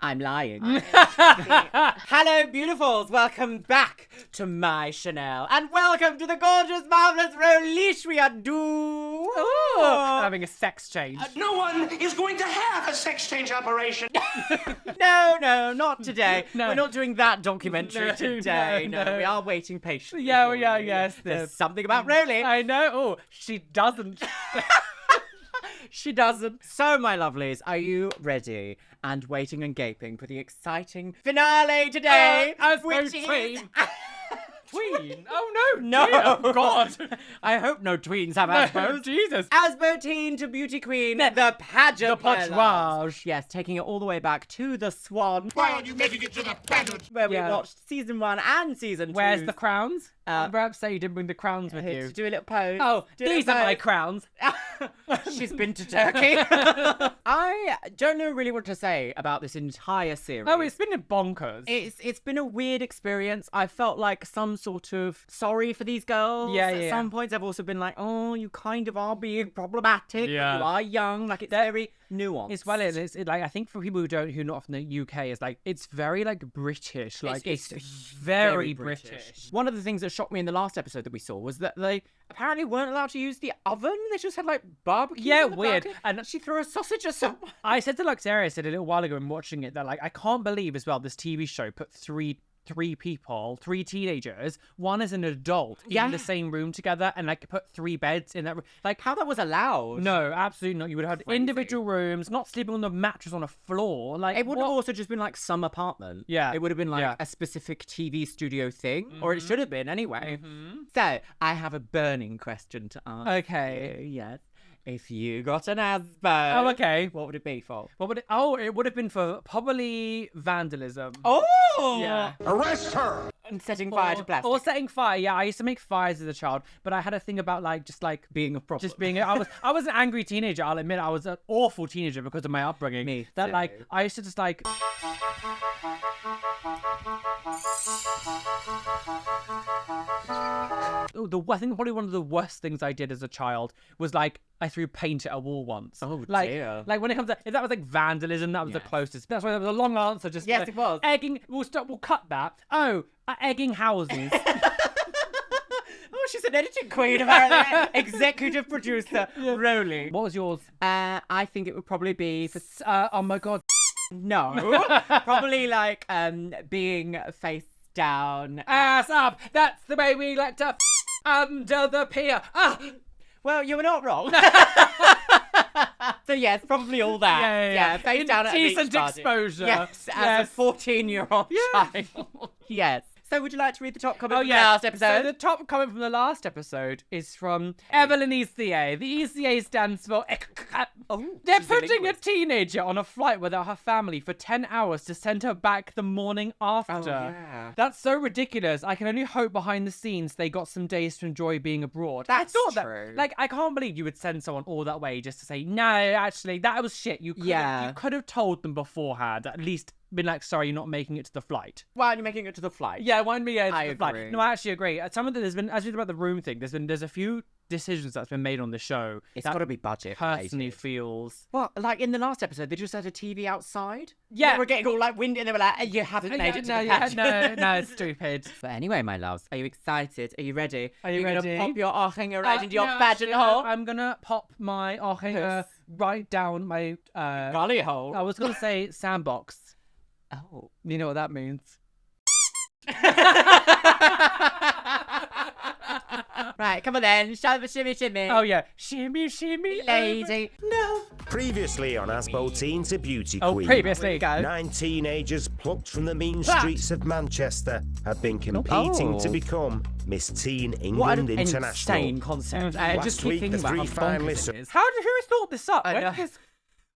I'm lying. Hello, beautifuls. Welcome back to my Chanel. And welcome to the gorgeous, marvelous Roly do. I'm having a sex change. No one is going to have a sex change operation. No, not today. No. We're not doing that documentary No, today. no. We are waiting patiently. Yeah, for we are, you. yes. There's something about Roly. I know. Oh, she doesn't. She doesn't. So, my lovelies, are you ready and waiting and gaping for the exciting finale today? Which is... Tween? Oh, no. No. Dear God. I hope no tweens have ASBOs. Jesus. ASBO Teen to Beauty Queen, the pageant. The patois. Yes, taking it all the way back to the Swan. Why are you making it to the pageant? Where we Yeah. watched season 1 and season 2. Where's the crowns? Uh, Perhaps say you didn't bring the crowns with Here you. to do a little pose. Oh, Do a these little are my pose. crowns. She's been to Turkey. I don't know really what to say about this entire series. Oh, it's been bonkers. It's been a weird experience. I felt like some sort of sorry for these girls. Yeah, At yeah. some points, I've also been like, oh, you kind of are being problematic. Yeah. You are young. Like, it's very nuanced. It's well, it's like I think for people who are not from the UK, it's like it's very like British, like it's very British. One of the things that shocked me in the last episode that we saw was that they apparently weren't allowed to use the oven. They just had like barbecue. Yeah, in the weird. back. And she threw a sausage or something. I said to Luxeria, I said a little while ago when watching it that like I can't believe as well this TV show put three teenagers, one as an adult, in the same room together, and like put 3 beds in that room. Like How that was allowed? no, absolutely not. You would have had Crazy. individual rooms, not sleeping on the mattress on a floor. Like It would have what? also just been like some apartment. Yeah. It would have been like Yeah. a specific TV studio thing, or it should have been anyway. So, I have a burning question to ask. Okay. you. Yes. If you got an ASBO, Oh, okay. what would it be for? What would it? Oh, it would have been for probably vandalism. Oh! Yeah. Arrest her! And setting fire to plastic. Or setting fire. Yeah, I used to make fires as a child, but I had a thing about like just like being a problem. just being. I was an angry teenager. I'll admit I was an awful teenager because of my upbringing. Me That too. like I used to just like. Oh, I think probably one of the worst things I did as a child was like I threw paint at a wall once. Oh, like, dear. Like when it comes to if that was like vandalism, that was the Yes. closest. That's why there was a long answer. Just Yes, it was. Egging. We'll cut that. Oh, egging houses. Oh, she's an editing queen, apparently. Executive producer, Roly. What was yours? I think it would probably be for... Oh my god. No. Probably like being face down. Ass up. That's the way we like to under the pier. Ah. Well, you were not wrong. So yes, probably all that. Yeah. Face down at a beach Indecent party. exposure. Yes, as a 14-year-old Yeah. child. Yes. So would you like to read the top comment Oh from yeah. the last episode? So the top comment from the last episode is from Evelyn ECA. The ECA stands for. Oh, They're she's a putting a linguist. teenager on a flight without her family for 10 hours to send her back the morning after. Oh, yeah. That's so ridiculous. I can only hope behind the scenes they got some days to enjoy being abroad. That's I thought true. That, like, I can't believe you would send someone all that way just to say, no, actually, that was shit. You could have told them beforehand, at least been like, sorry, you're not making it to the flight. Why aren't you making it to the flight? Yeah, why me to I the flight? agree. No, I actually agree. Some of there's been, as you about the room thing, there's a few decisions that's been made on the show. It's that got to be budget. personally feels. Well, like in the last episode, they just had a TV outside. Yeah. They were getting all like windy and they were like, you haven't made it to the pageant. no, it's stupid. But anyway, my loves, are you excited? Are you ready? Are you You're ready? Gonna pop your Archinger right into your No, pageant actually, hole? I'm gonna pop my right down my. Golly hole. I was gonna say sandbox. Oh. You know what that means? Right, come on then. Shimmy, shimmy. Oh yeah, shimmy, shimmy, Lady. No. Previously on ASBO Teen to Beauty Oh, Queen. previously. Go. 9 teenagers plucked from the mean streets of Manchester have been competing to Oh. become Miss Teen What England an International. insane concept. I Last just keep week, thinking the about three how bonkers finalists- it is. How did who thought this up? I When know. this-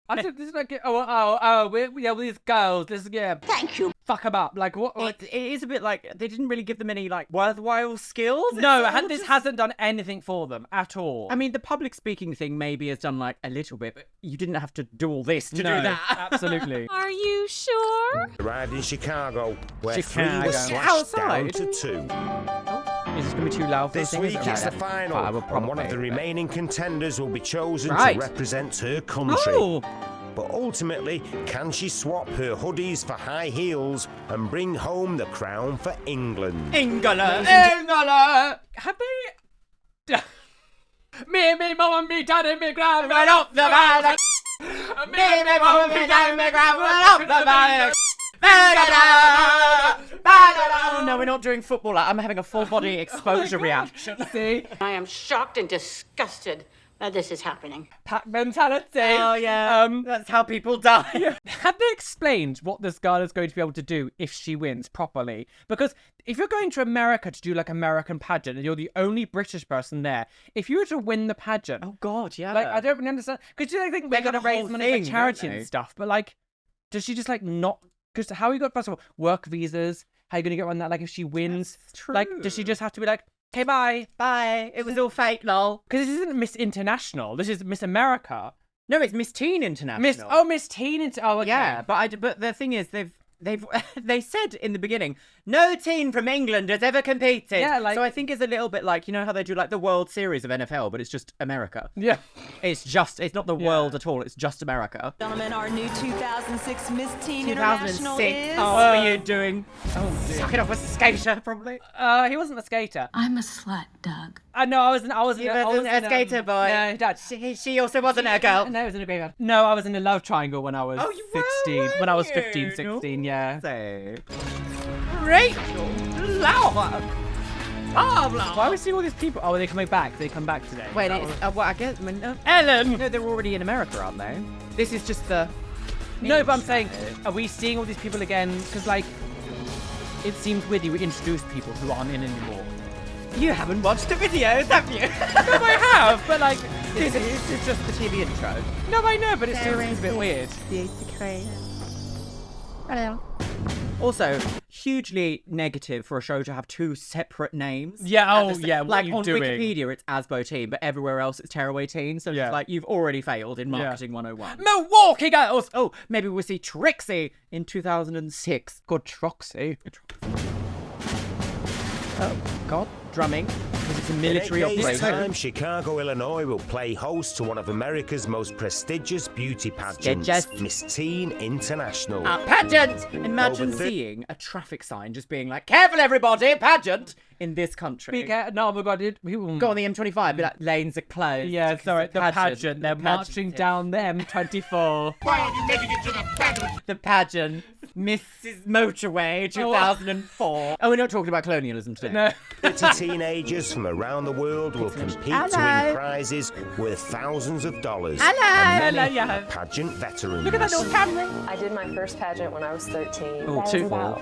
I think this is like these girls. This Thank you. fuck them up. Like what? It is a bit like they didn't really give them any like worthwhile skills. No, It's all this just- hasn't done anything for them at all. I mean, the public speaking thing maybe has done like a little bit, but you didn't have to do all this to no, do that. absolutely. Are you sure? Arrived in Chicago, where Chicago. 3 were slashed down Outside. to 2. Is this gonna be too loud for This the thing? week Is it it's the okay? final, I will and one of probably, the but- remaining contenders will be chosen Right. to represent her country. Oh, But ultimately, can she swap her hoodies for high heels and bring home the crown for England? England! Have they? Me, mum, and me, daddy, me, grand, Right up the valley! Me, mum, me, daddy, me, grand, right up the valley! Oh no, we're not doing football. I'm having a full body exposure reaction. See? I am shocked and disgusted that this is happening. Pack mentality. Oh yeah, that's how people die. Have they explained what this girl is going to be able to do if she wins properly? Because if you're going to America to do like American pageant and you're the only British person there, if you were to win the pageant, Oh god, yeah. like I don't really understand because I think they're got going to a whole raise money thing, for charity don't they? and stuff. But like, does she just like not? Because how are you got first of all work visas? How are you going to get around that? Like if she wins, like does she just have to be like, okay, bye? Bye. It was all fake, lol. Because this isn't Miss International. This is Miss America. No, it's Miss Teen International. Miss Teen. Okay. Yeah, but the thing is, they said in the beginning, no teen from England has ever competed. Yeah, like- so I think it's a little bit like, you know how they do like the World Series of NFL, but it's just America. Yeah. It's not the world at all. It's just America. Gentlemen, our new 2006 Miss Teen 2006. International is... Oh, what are you doing? Oh, dear. Suck it off with a skater, probably. He wasn't a skater. I'm a slut, Doug. No, I wasn't. You wasn't a skater boy. No, Dad. She also wasn't a girl. No, I was in a baby. No, I was in a love triangle when I was Oh, you were, 16. When I was weren't 15, you? 16, yeah. Say. Rachel Lauer. Why are we seeing all these people? Oh, are they coming back? They come back today. Wait, well, I guess. I mean, no. Ellen! No, they're already in America, aren't they? This is just the. No, but I'm saying, are we seeing all these people again? Because, like, it seems weird we introduce people who aren't in anymore. You haven't watched the videos, have you? No, I have, but, like, This is just the TV intro. no, I know, but it still seems a bit weird. Also, hugely negative for a show to have two separate names. Yeah, At oh, the sa- yeah, what like are you on doing? Wikipedia, it's ASBO Teen, but everywhere else it's Tearaway Teen. So Yeah. it's like you've already failed in marketing 101. Milwaukee girls! Oh, maybe we'll see Trixie in 2006. Good Troxy. Oh, God, drumming. Because it's a military In 8 days' operation. time, Chicago, Illinois will play host to one of America's most prestigious beauty pageants, Prestigious. Miss Teen International. Pageant! Imagine Over the- seeing a traffic sign just being like, careful everybody, pageant, in this country. No, oh my God, people... Go on the M25, be like, lanes are closed. Yeah, because sorry, the pageant. the They're pageant marching is- down the M24. The pageant. Mrs. Motorway 2004. Oh, we're not talking about colonialism today. No. 30 teenagers from around the world will compete to Hello. win prizes worth thousands of dollars. Hello. And many Hello, yeah. are pageant veterans. Look at that little camera. I did my first pageant when I was 13. Oh, I was too about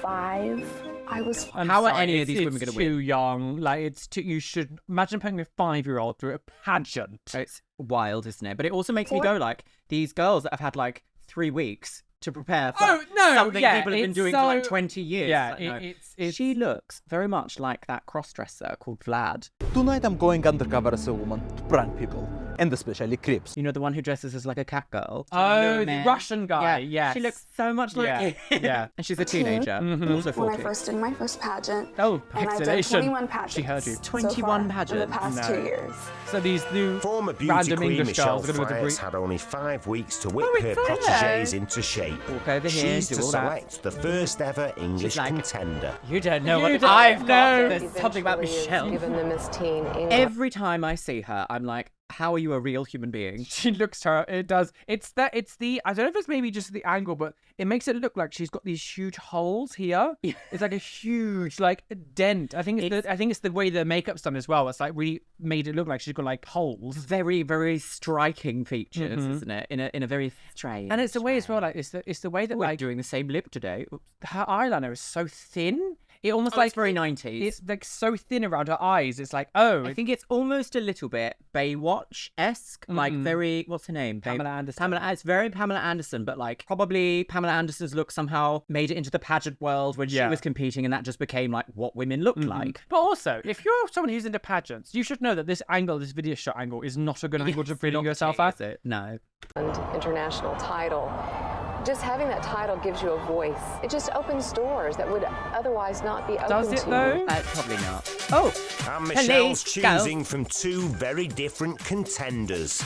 5. I was How are any of these women going gonna to win? Too young. Like, it's too... You should... Imagine putting a 5-year-old through a pageant. It's wild, isn't it? But it also makes me go like, these girls that have had like 3 weeks to prepare for Oh, no, something yeah, people have been it's doing for like so- 20 years. Yeah, Like, no. it's... She looks very much like that cross-dresser called Vlad. Tonight I'm going undercover as a woman to prank people, and especially creeps. You know, the one who dresses as like a cat girl. Oh, the Man. Russian guy, Yeah, yes. she looks so much like Yeah, him. yeah. And she's a teenager, also 40. when I first did my first pageant. Oh, And I've done vaccination. 21 pageants. She heard you. so 21 far in the pageants? past 2 years. So these new Former beauty random queen English Michelle girls are going to go to Fryers Greek. had only 5 weeks to whip Oh, her it's her. protégés into shape. Walk over here, She's do to all that. select the first ever English like- contender. You don't know You what don't I've got. know. There's something about Eventually is Michelle. given the Miss Teen England. Every time I see her, I'm like, how are you a real human being? She looks her. It does. It's the. I don't know if it's maybe just the angle, but it makes it look like she's got these huge holes here. It's like a huge like dent. I think it's the way the makeup's done as well. It's like really made it look like she's got like holes. Very, very striking features, isn't it? In a very strange. And it's the way as well. Like it's the way that We're like doing the same lip today. Oops. her eyeliner is so thin. It almost Oh, like it's very 90s. It's like so thin around her eyes. It's like I think it's almost a little bit Baywatch-esque, like very, what's her name? Pamela Anderson. It's very Pamela Anderson, but like probably Pamela Anderson's look somehow made it into the pageant world when she Yeah. was competing, and that just became like what women looked like. But also, if you're someone who's into pageants, you should know that this angle, this video shot angle, is not a good angle to bring yourself at. It? No. International title. Just having that title gives you a voice. It just opens doors that would otherwise not be open Does it to though? you. Probably not. Oh, And Michelle's Police, go. choosing from 2 very different contenders.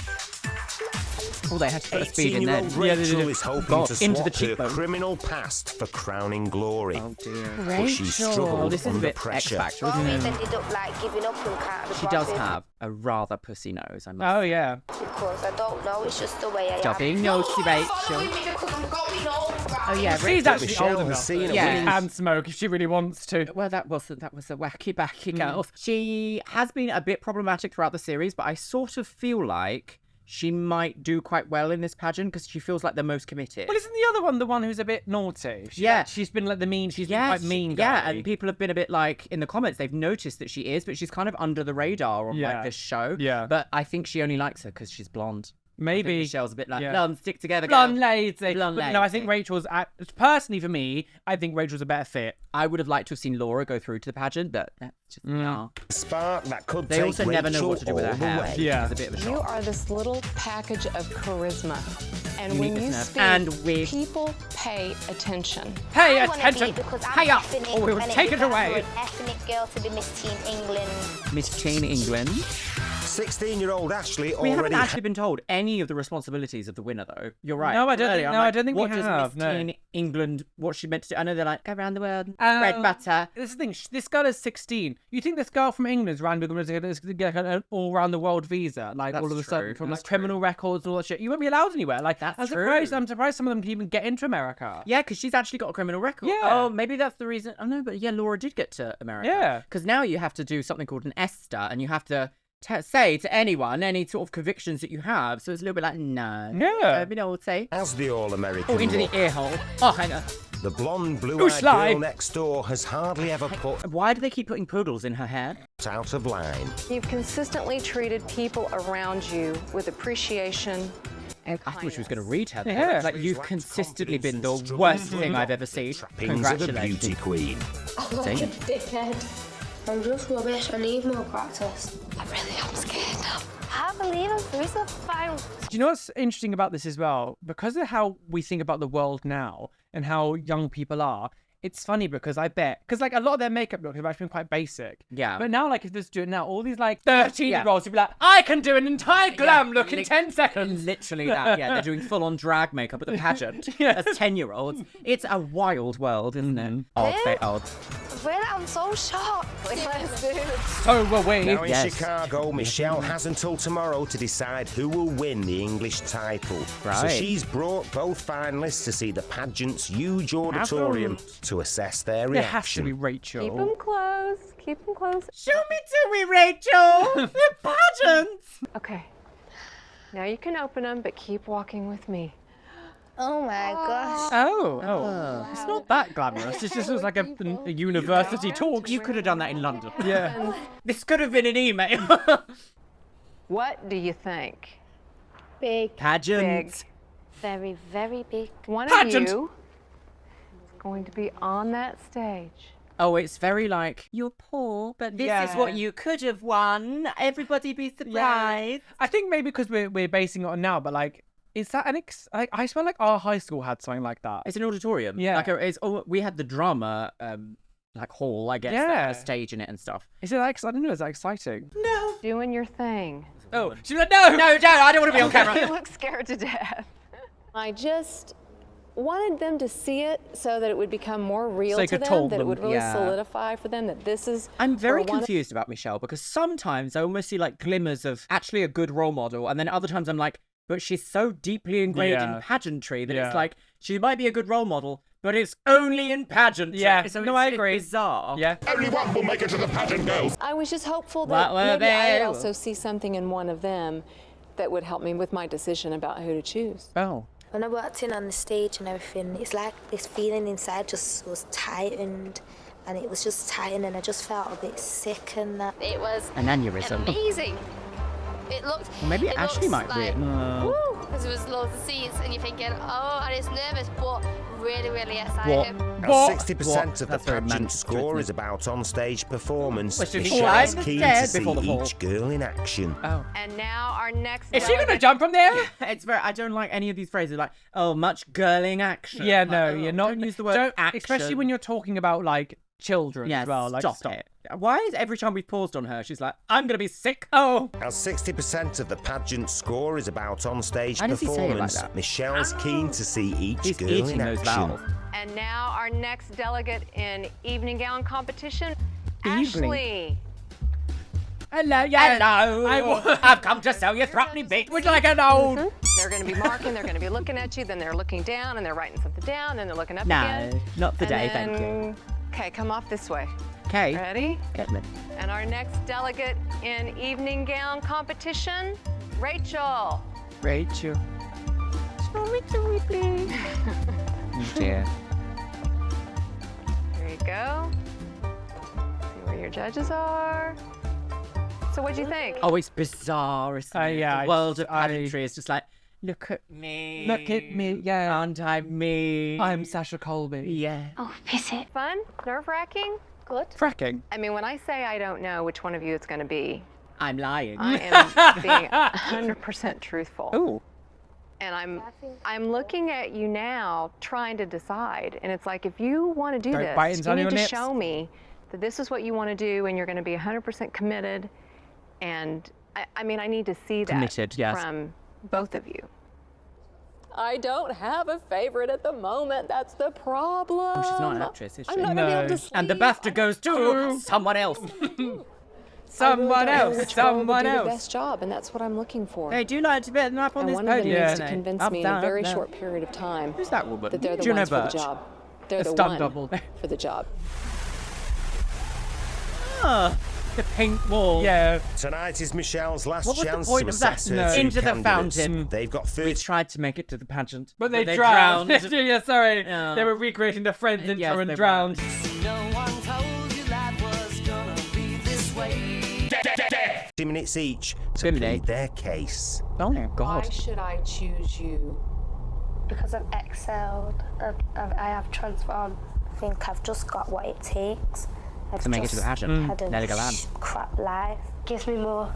Oh, they had to put a speed in there. 18-year-old Rachel is hoping God, to into swap the her cheekbone. criminal past for crowning glory. Oh dear. But she Rachel, struggled this is a under bit pressure. X-Factor, isn't it? ended up like giving up and can't She does have a rather pussy nose, I must Oh yeah. because I don't know, it's just the way I Stop am. being nosy, Rachel. Oh yeah, She's Rachel. actually Michelle old has enough. seen That a she winning- can smoke if she really wants to. Well, that was a wacky backy girls. She has been a bit problematic throughout the series, but I sort of feel like she might do quite well in this pageant because she feels like the most committed. Well, isn't the other one the one who's a bit naughty? Yeah. She's been like the mean. She's been quite mean. Yeah, guy. and people have been a bit like in the comments. They've noticed that she is, but she's kind of under the radar on Yeah. like this show. Yeah. But I think she only likes her because she's blonde. I think Maybe Michelle's a bit like yeah. blonde, stick together. blonde girl." lady. Blonde But no, I lady. think Rachel's personally for me. I think Rachel's a better fit. I would have liked to have seen Laura go through to the pageant, but that's just no. Spark that could They take also never know Rachel what to do with her all the hair. way. Yeah. It's a bit of a You shock. are this little package of charisma. And when you Uniqueness speak, and wit. people pay attention. Pay I wanna be attention. because I'm Pay up, ethnic, or we will and take it it's away. for an ethnic girl to be Miss Teen England. Miss Teen England. 16-year-old Ashley We haven't already actually been told any of the responsibilities of the winner, though. You're right. No, I don't Earlier, think- I'm no, I like, don't think we what does have, Miss no. Teen England, what she meant to do? I know they're like, go around the world, Oh. bread butter. This is the thing. This girl is 16. You think this girl from England's ran with get an all-round-the-world visa, like That's all of a sudden true. from That's like criminal records and all that shit? You won't be allowed anywhere. Like That's I'm true. surprised some of them can even get into America. Yeah, because she's actually got a criminal record. Yeah. Oh, maybe that's the reason. Oh, no, but yeah, Laura did get to America. Yeah. Because now you have to do something called an ESTA, and you have to say to anyone any sort of convictions that you have. So it's a little bit like, no. Yeah. You know, say. as the All-American Oh, into the look. ear hole. Oh, hang on. The blonde, Who's blue-eyed sly? girl next door has hardly ever put Why do they keep putting poodles in her hair? out of line. You've consistently treated people around you with appreciation and I thought she was going to read her. Yeah. Like, you've consistently been the worst thing I've ever seen. Trappings of the Congratulations. beauty queen. Damn. Dickhead. I'm just rubbish. I need more practice. I really am scared now. I believe I'm through so fine. Do you know what's interesting about this as well? Because of how we think about the world now and how young people are, it's funny because I bet, because like a lot of their makeup looks have actually been quite basic. Yeah. But now, like, if this do it now, all these like 13-year-olds will be like, I can do an entire glam look in 10 seconds. Literally that, yeah. They're doing full-on drag makeup at the pageant Yeah. as 10-year-olds. It's a wild world, isn't it? Odd, say odd. Really, I'm so shocked. So were we. Now in Yes. Chicago, Michelle has until tomorrow to decide who will win the English title. So Right. she's brought both finalists to see the pageant's huge auditorium to assess their There has to be reaction. Rachel. keep them close. Keep them close. Show me to me, Rachel! The pageant! Okay. Now you can open them, but keep walking with me. Oh my gosh. Oh. It's not that glamorous. It just looks like a university talk. You could have done that in London. Yeah. This could have been an email. What do you think? Big. Pageant. Very, very big. One Pageant. of you is going to be on that stage. Oh, it's very like, you're poor, but this is Yeah. what you could have won. Everybody be surprised. I think maybe because we're basing it on now, but like, is that I swear like our high school had something like that. It's an auditorium. Yeah. Like, we had the drama, like, hall, I guess, that had a Yeah. stage in it and stuff. Is it like, I don't know, is that exciting? Doing your thing. Oh, she's like, no! No, don't. I don't want to be on camera. You look scared to death. I just wanted them to see it so that it would become more real So you to could them, told that it them, would really yeah. solidify for them that this is. I'm very for one- confused about Michelle because sometimes I almost see like glimmers of actually a good role model, and then other times I'm like, but she's so deeply ingrained Yeah. in pageantry that Yeah. it's like she might be a good role model, but it's only in pageantry. Yeah. So No, it's- I it's agree. bizarre. Yeah. Only one will make it to the pageant, girls. I was just hopeful What that were maybe I they? would also see something in one of them that would help me with my decision about who to choose. Oh. When I walked in on the stage and everything, it's like this feeling inside just was tightened, and it was just tightened, and I just felt a bit sick and that. It was An aneurysm. amazing. It looked. Well, maybe it Ashley looks might win. Woo! Because there was loads of seats, and you're thinking, oh, and it's nervous, but really, really excited. Now, 60% of the That's very pageant managed, score isn't is about on-stage performance. Well, she's Michelle's flying keen the to stairs see before the fall. each girl in action. Oh. And now our next. Is she gonna jump from there? It's very. I don't like any of these phrases. Like, oh, much girling action. Yeah, Like, no, oh, you're not. Don't use the word action. Especially when you're talking about like children Yeah, as well. Like, stop it. Why is every time we've paused on her, she's like, I'm going to be sick? Oh. As 60% of the pageant score is about on-stage How does he say it like performance, that? Michelle's keen to see each He's girl eating in those action. vowels. And now our next delegate in evening gown competition, Evening. Ashley. hello, yeah. Hello. I've come to sell you threatening bit. Would you like an old? They're going to be marking, they're going to be looking at you, then they're looking down, and they're writing something down, then they're looking up No, again. not today, thank you. Okay, come off this way. Okay. Ready? Edmund. And our next delegate in evening gown competition, Rachel. Rachel. Sorry, please. Dear. There you go. See where your judges are. So what'd you think? Oh, it's bizarre, isn't it? yeah, The world of I- pageantry is just like, look at me. Look at me, yeah. Aren't I me? I'm Sasha Colby. Yeah. Oh, piss it. Fun? Nerve-wracking? Good? Fracking. I mean, when I say I don't know which one of you it's going to be, I'm lying. I am being 100% truthful. Oh. And I'm looking at you now trying to decide. And it's like, if you want to do Don't this, bite into you need your to lips. show me that this is what you want to do and you're going to be 100% committed. And I mean, I need to see that Committed, yes. from both of you. I don't have a favorite at the moment. That's the problem. Oh, she's not an actress, is she? I'm not going to be able to No. sleep. And the BAFTA goes to someone else. Someone I really don't know else. which role would Someone do the else. best job, and that's what I'm looking for. They do like to be up on And this one of them podium. Yeah. needs to don't they? convince Up, me in down, a up, very down. short period of time Who's that woman? that they're the Juno ones for the Birch. job. They're A the stunt one double. for the job. Ah, the pink wall. Yeah. Tonight is Michelle's last What was the chance point to of that? assess her No. two Into the candidates. fountain. They've got We 30 tried to make it to the pageant. But they drowned. drowned. yeah, sorry. Yeah. They were recreating the Friends intro Yes, and they were. drowned. minutes each to Really? plead their case. Oh my Why god. should I choose you? Because I've excelled, I have transformed. I think I've just got what it takes. I've To make it to the just pageant. had Let it go a on. crap life. Gives me more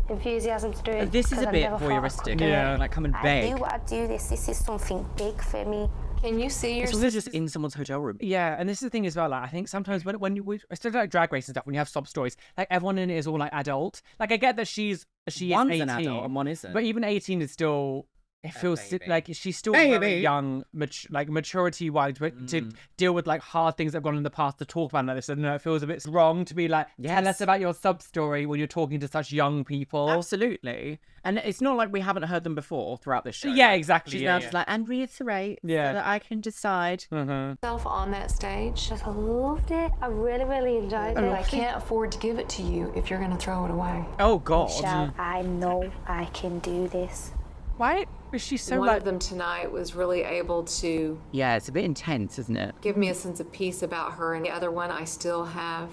enthusiasm to do it. This is a 'cause I've bit never thought I could voyeuristic. do it. Yeah. Like come and I beg. do what I do. This is something big for me. Can you see It's yourself? also just in someone's hotel room. Yeah, and this is the thing as well. Like, I think sometimes when you especially like drag race and stuff, when you have sob stories, like everyone in it is all like adult. Like I get that she is One's 18, an adult and one isn't. but even 18 is still. It feels baby. like she's still very Baby. young, like maturity wise, to deal with like hard things that have gone in the past to talk about like this. I don't know. It feels a bit wrong to be like, tell us Yes. about your sub story when you're talking to such young people. Absolutely. And it's not like we haven't heard them before throughout this show. Yeah, exactly. She's yeah, now yeah. just like, and reiterate Yeah. so that I can decide. yourself on that stage? I loved it. I really, really enjoyed it. I can't afford to give it to you if you're going to throw it away. Oh god. Michelle, I know I can do this. Why is she so One like? of them tonight was really able to Yeah, it's a bit intense, isn't it? give me a sense of peace about her, and the other one I still have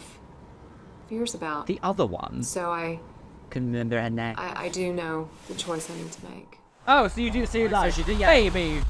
fears about. The other one So I can remember her name. do know the choice I need to make. Oh, so you do see like, she did, yeah. baby.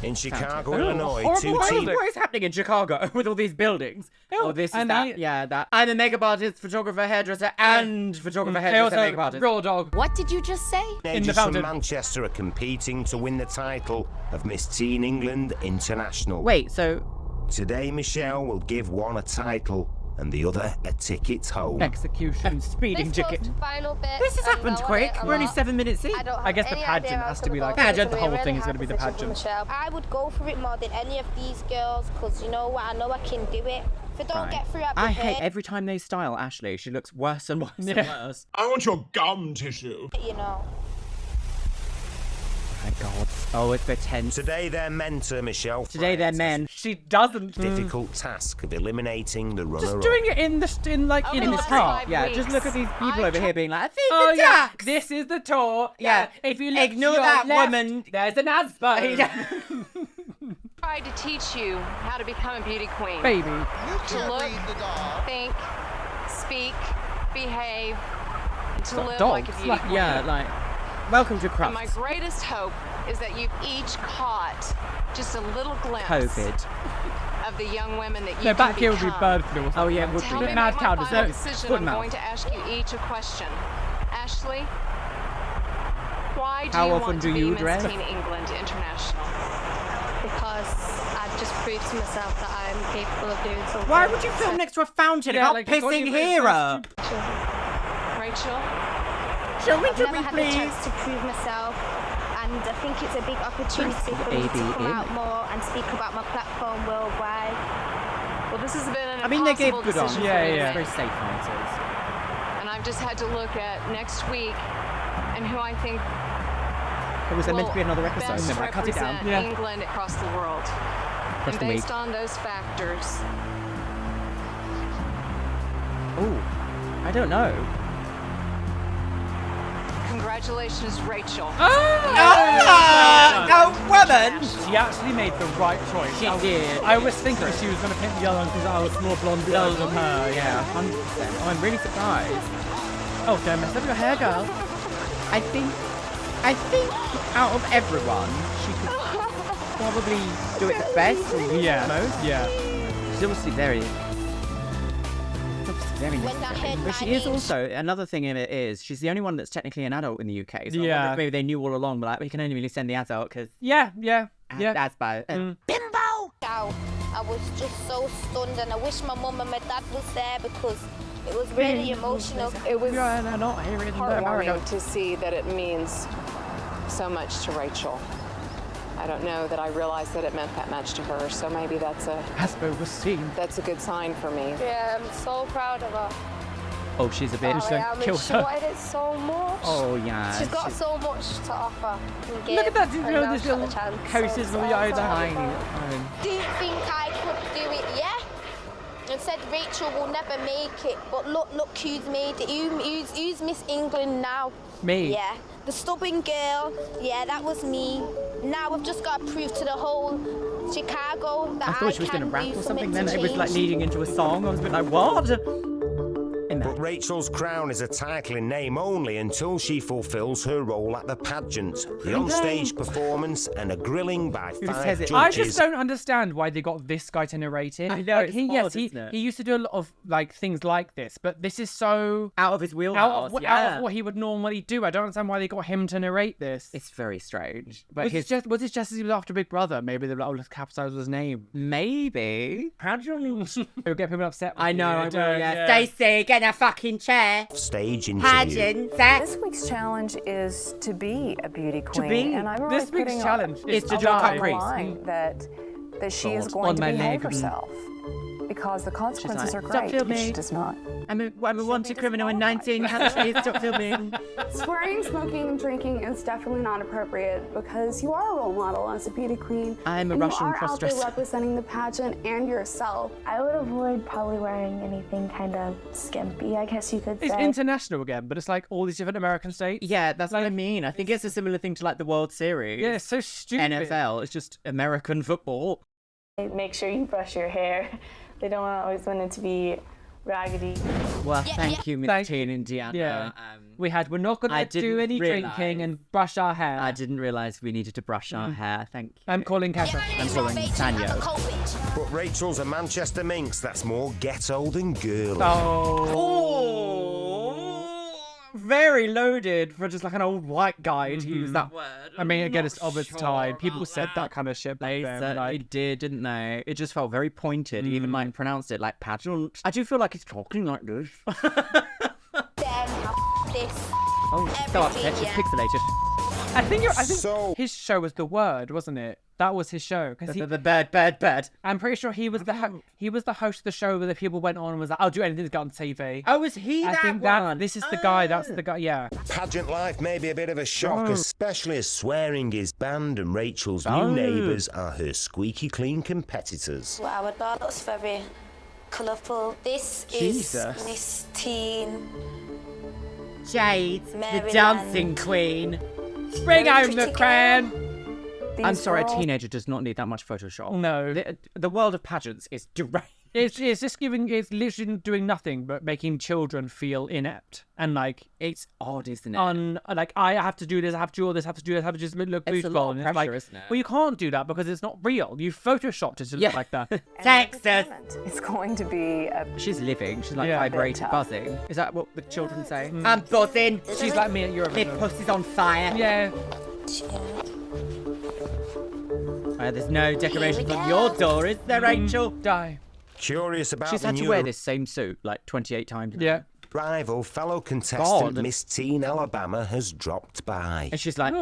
In Chicago, Oh, Illinois, horrible two world. teams. What is happening in Chicago with all these buildings? Oh, this is and that. Yeah, that. I'm a makeup artist, photographer, hairdresser, and photographer, hairdresser, makeup artist. raw dog. What did you just say? Teenagers from fountain. Manchester are competing to win the title of Miss Teen England International. Wait, so Today, Michelle will give one a title and the other a ticket home. Execution. speeding ticket. Final bit. This has happened quick. We're only 7 minutes in. I guess the pageant has to be like Pageant, the whole thing is going to be the pageant. I would go for it more than any of these girls because you know what? I know I can do it. If I don't get through, I hate every time they style Ashley. She looks worse and worse and worse. I want your gum tissue. You know. My God. Oh, it's the tense. Today, their mentor, Michelle Today they're Fred, men. She doesn't. difficult task of eliminating the runner-up. Just doing it in the in Over in the the last car. 5 Yeah, weeks, just look at these people I over here being like, I think Oh the yeah, tax. this is the tour. Yeah. If you look Ignore to your that left, woman. there's an ASBO. tried to teach you how to become a beauty queen. Baby. To look, think, speak, behave, to live dogs, like a beauty like- queen. Yeah, like, welcome to And my Crufts. greatest hope is that you've each caught just a little glimpse COVID. of the young women that you No, can back here would be become. bird flu. Or something. Oh, yeah, it would To be. help me Mad make cow my does final that. decision, Foot I'm mouth. going to ask you each a question. Ashley, why do How you often want do to you be dress? Miss Teen England International? because I've just proved to myself that I'm capable of doing something. Why would you film next to a fountain? Yeah, How like, you got pissing your- hero! Rachel? Show me I've to never me, had a please. chance to prove myself, and I think it's a big opportunity for me to come out more and speak about my platform worldwide. Well, this has been an I mean, they gave impossible good on. decision Yeah, for me to yeah. make. Very safe answers. And I've just had to look at next week and who I think It was meant to be another episode. best Never, I cut it down. represent England across the world. And the based week. on those factors, Oh, I don't know. congratulations, Rachel. A woman! She actually made the right choice. She did. I was thinking she was going to pick the other one because I was more blonde than her. Yeah, 100%. Oh, I'm really surprised. Oh, don't mess up your hair, girl. I think out of everyone, she could probably do it the best. Or Yeah. most. Yeah. She's obviously very When I heard but she my is age- also, another thing in it is, she's the only one that's technically an adult in the UK. So I wonder Yeah. if maybe they knew all along, but like, we can only really send the adult because Yeah. that's bad. Bimbo! I was just so stunned, and I wish my mum and my dad was there because it was really emotional. It was You're not hearing heartwarming to see that it means so much to Rachel. I don't know that I realized that it meant that much to her, so maybe that's a good sign for me. Yeah, I'm so proud of her. Oh, she's a bit. I am, and she wanted it so much. Oh, yeah. She's got so much to offer. Look at that, you know, this little coaches with the eye Tiny down. little phone. Didn't think I could do it, yeah? And said Rachel will never make it, but look who's made it. Who's Miss England now? Me. Yeah, the stubborn girl. Yeah, that was me. Now I've just got to prove to the whole Chicago that I thought she was can going to rap do or something, to then it was like change. leading into a song. I was a bit like, what? But Rachel's crown is a title in name only until she fulfills her role at the pageant, the onstage performance, and a grilling by Who 5 says it? judges. I just don't understand why they got this guy to narrate it. I know, Like, it's he odd, isn't it? he used to do a lot of like things like this, but this is so Out of his wheelhouse. out of yeah. what he would normally do. I don't understand why they got him to narrate this. It's very strange. But was his it just as he was after Big Brother? Maybe they were like, oh, let's capitalize his name. maybe. Pageant. It would get people upset. With I know, you, I will. don't- Yeah. Stacey, get in a fucking chair. Stage interview. Pageant. This week's challenge is to be a beauty queen. be. And I'm This really week's putting challenge is is to to do a die. cut line that she is God. going On to my behave leg. herself. Because the consequences like, are "Stop great filming." if she does not. I'm a wanted criminal in 19 countries. Stop filming. Swearing, smoking, and drinking is definitely not appropriate because you are a role model as a beauty queen. I'm a and Russian you are out there cross-dresser. representing the pageant and yourself. I would avoid probably wearing anything kind of skimpy, I guess you could It's say. international again, but it's like all these different American states. Yeah, that's what I mean. I think it's a similar thing to like the World Series. Yeah, it's so stupid. NFL. It's just American football. Make sure you brush your hair. They don't always want it to be raggedy. Well, thank you, Miss Thank- Teen Indiana. Yeah. We're not going I to do didn't any realise. drinking and brush our hair. I didn't realise we needed to brush our hair. Thank you. I'm calling Kesha. I'm calling Sanyo. But Rachel's a Manchester minx that's more ghetto than girly. Very loaded for just like an old white guy to use that word. I mean, again, it's of its sure time. People about said that kind of shit back They then. certainly Like, did, didn't they? It just felt very pointed. He even like pronounced it like pageant. I do feel like he's talking like this. This. Oh, she's so upset. She's pixelated. I think So- his show was The Word, wasn't it? That was his show. Because The bird. I'm pretty sure he was the host of the show where the people went on and was like, I'll do anything to get on TV. Oh, was he I that think one? this is the guy. That's the guy. Yeah. Pageant life may be a bit of a shock, Oh. especially as swearing is banned and Rachel's Oh. new neighbours are her squeaky clean competitors. Wow, our dog looks very colourful. This Jesus. is Miss Teen. Jade, the Maryland. dancing queen. Bring Very home the pretty crown. I'm sorry, a teenager does not need that much Photoshop. No. The world of pageants is deranged. It's literally doing nothing but making children feel inept and like It's odd, isn't it? like I have to do this, I have to do all this, I have to do this, I have to just look It's a beautiful. lot of And it's like, pressure, isn't it? well, you can't do that because it's not real. You photoshopped it to look like that. Texas. It's going to be a She's living. She's like Yeah. vibrating, Tough. buzzing. Is that what the children say? I'm buzzing. She's like me at My Eurovision. pussy's on fire. Yeah. I There's no decorations on your door, is there, Rachel? Die. Curious about She's the had to new wear this same suit like 28 times. Yeah. rival, fellow contestant God. Miss Teen Alabama has dropped by. And she's like,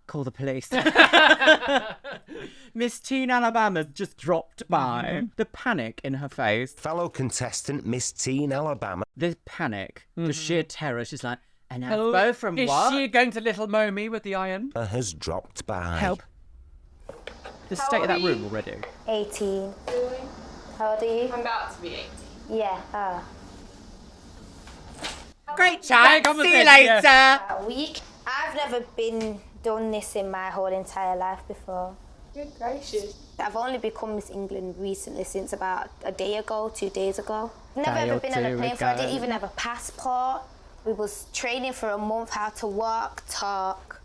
call the police. Miss Teen Alabama's just dropped by. The panic in her face. Fellow contestant Miss Teen Alabama. The panic, the sheer terror. She's like, an ASBO from Is what? she going to little Momi with the iron? Has dropped by. Help. The state of that room already. 18. How old are you? I'm about to be 18. Yeah. Great chat. See you later. A week. I've never done this in my whole entire life before. Good gracious. I've only become Miss England recently, since about a day ago, 2 days ago. Never Day ever or been on a two plane before. I ago. didn't even have a passport. We was training for a month how to walk, talk,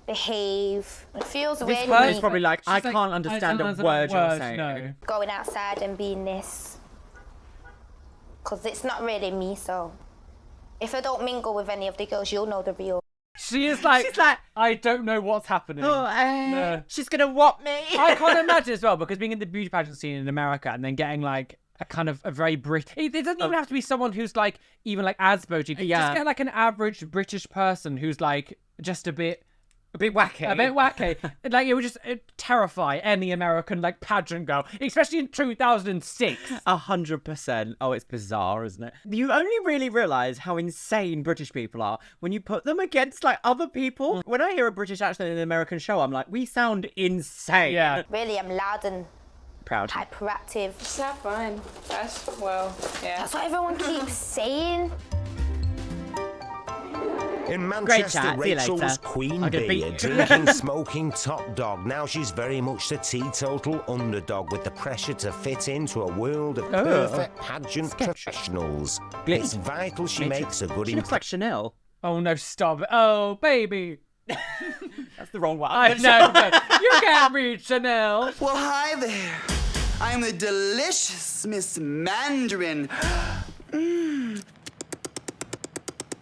behave. It feels This really person is weird probably like, I She's like, can't understand I a don't word you're understand saying. no. going outside and being this. Because it's not really me, so if I don't mingle with any of the girls, you'll know the real. She is like, She's like, I don't know what's happening. No. she's gonna whop me. I can't imagine as well, because being in the beauty pageant scene in America and then getting like a kind of a very British. It doesn't even have to be someone who's like even like ASBO Teen. Yeah. Just get like an average British person who's like just a bit wacky. A bit wacky. Like it would just terrify any American like pageant girl, especially in 2006. 100%. Oh, it's bizarre, isn't it? You only really realise how insane British people are when you put them against like other people. When I hear a British accent in an American show, I'm like, we sound insane. Yeah. Really, I'm loud and Proud. hyperactive. It's not fun. Well, yeah. That's what everyone keeps saying. In Great Manchester, chat. See you Rachel later. was queen I'm gonna bee, beat a you. drinking, smoking top dog. Now she's very much the teetotal underdog with the pressure to fit into a world of perfect pageant professionals. It's vital she makes a good She looks like Chanel. Oh no, stop it. Oh baby. That's the wrong one. I know, but you can't read Chanel. Well, hi there. I am the delicious Miss Mandarin.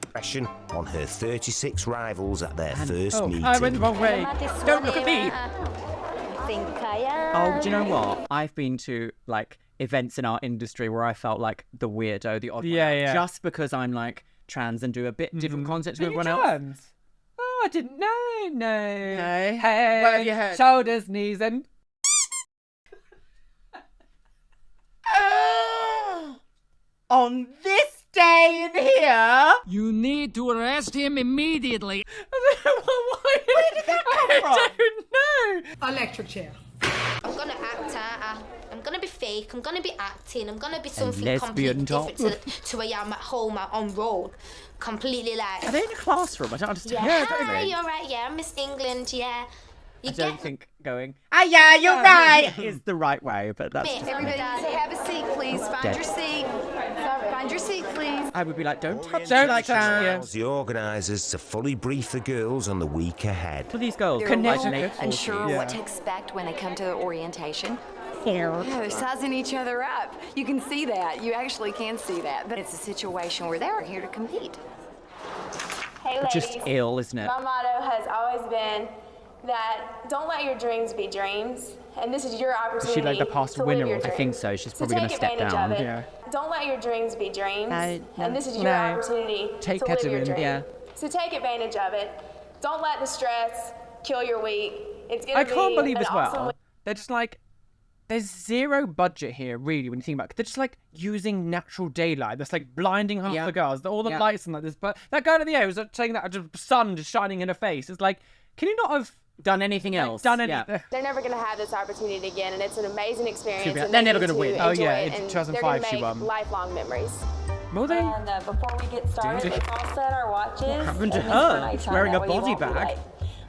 impression on her 36 rivals at their first meeting. I went the wrong way. Don't look at me. I think I am. Oh, do you know what? I've been to like events in our industry where I felt like the weirdo, the odd one Yeah, out, yeah. just because I'm like trans and do a bit different concepts to Are you everyone else. trans? Oh, I didn't know. No. No. Head, What have you heard? shoulders, knees, and On this day in here. You need to arrest him immediately. Where did that come from? I don't know. Electric chair. I'm gonna act, I'm gonna be fake, I'm gonna be acting, I'm gonna be something lesbian completely different to where I am at home, on road. Completely like... Are they in a classroom? I don't understand. Yeah, don't hi, they? you're right, yeah, Miss England, yeah. You I don't get think going, yeah, you're right, is the right way, but that's me. just Everybody Say, have a seat, please. Find Dead. your seat. Find your seat, please. I would be like, don't touch Don't me like that. Allows the organisers to fully brief the girls on the week ahead. For these girls, They're like a late little unsure 40s. what to expect when they come to the orientation. Yeah, they're sizing each other up. You can see that. You actually can see that. But it's a situation where they're here to compete. Hey ladies, Just ill, isn't it? my motto has always been that don't let your dreams be dreams, and this is your opportunity Is she like the past to winner? live your I think dreams. so. She's So probably going to take step advantage down. of it. Yeah. Don't let your dreams be dreams, No, and this is your no. opportunity Take to live your ketamine, dream. yeah. So take advantage of it. Don't let the stress kill your week. It's gonna I be can't believe an as awesome well. week. They're just like, there's zero budget here, really, when you think about it. They're just like using natural daylight. That's like blinding half the girls. All the lights and like this. But that girl in the air was saying that just sun just shining in her face. It's like, can you not have done anything else? done anything? They're never going to have this opportunity again, and it's an amazing experience. be- and they're they never need gonna win. to Oh, enjoy yeah, it, in and 2005 they're gonna she make won. lifelong memories. Will they? And before we get started, let's all set our watches. What happened to and her? nighttime, She's wearing that a way you body won't be bag. late.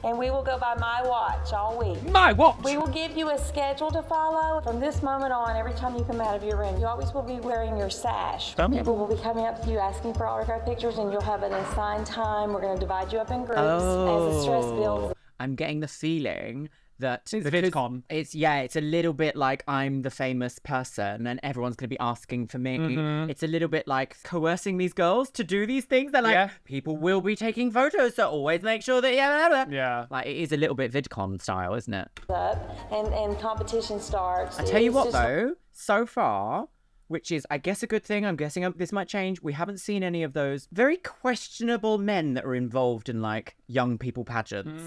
And we will go by my watch all week. My watch! We will give you a schedule to follow. From this moment on, every time you come out of your room, you always will be wearing your sash. People will be coming up to you asking for autograph pictures, and you'll have an assigned time. We're going to divide you up in groups as the stress builds. I'm getting the feeling that It's because VidCon. it's a little bit like I'm the famous person and everyone's going to be asking for me. It's a little bit like coercing these girls to do these things. They're like, people will be taking photos, so always make sure that like it is a little bit VidCon style, isn't it? And competition starts. I tell you It's what just- though, so far, which is, I guess, a good thing. I'm guessing this might change. We haven't seen any of those very questionable men that are involved in, like, young people pageants.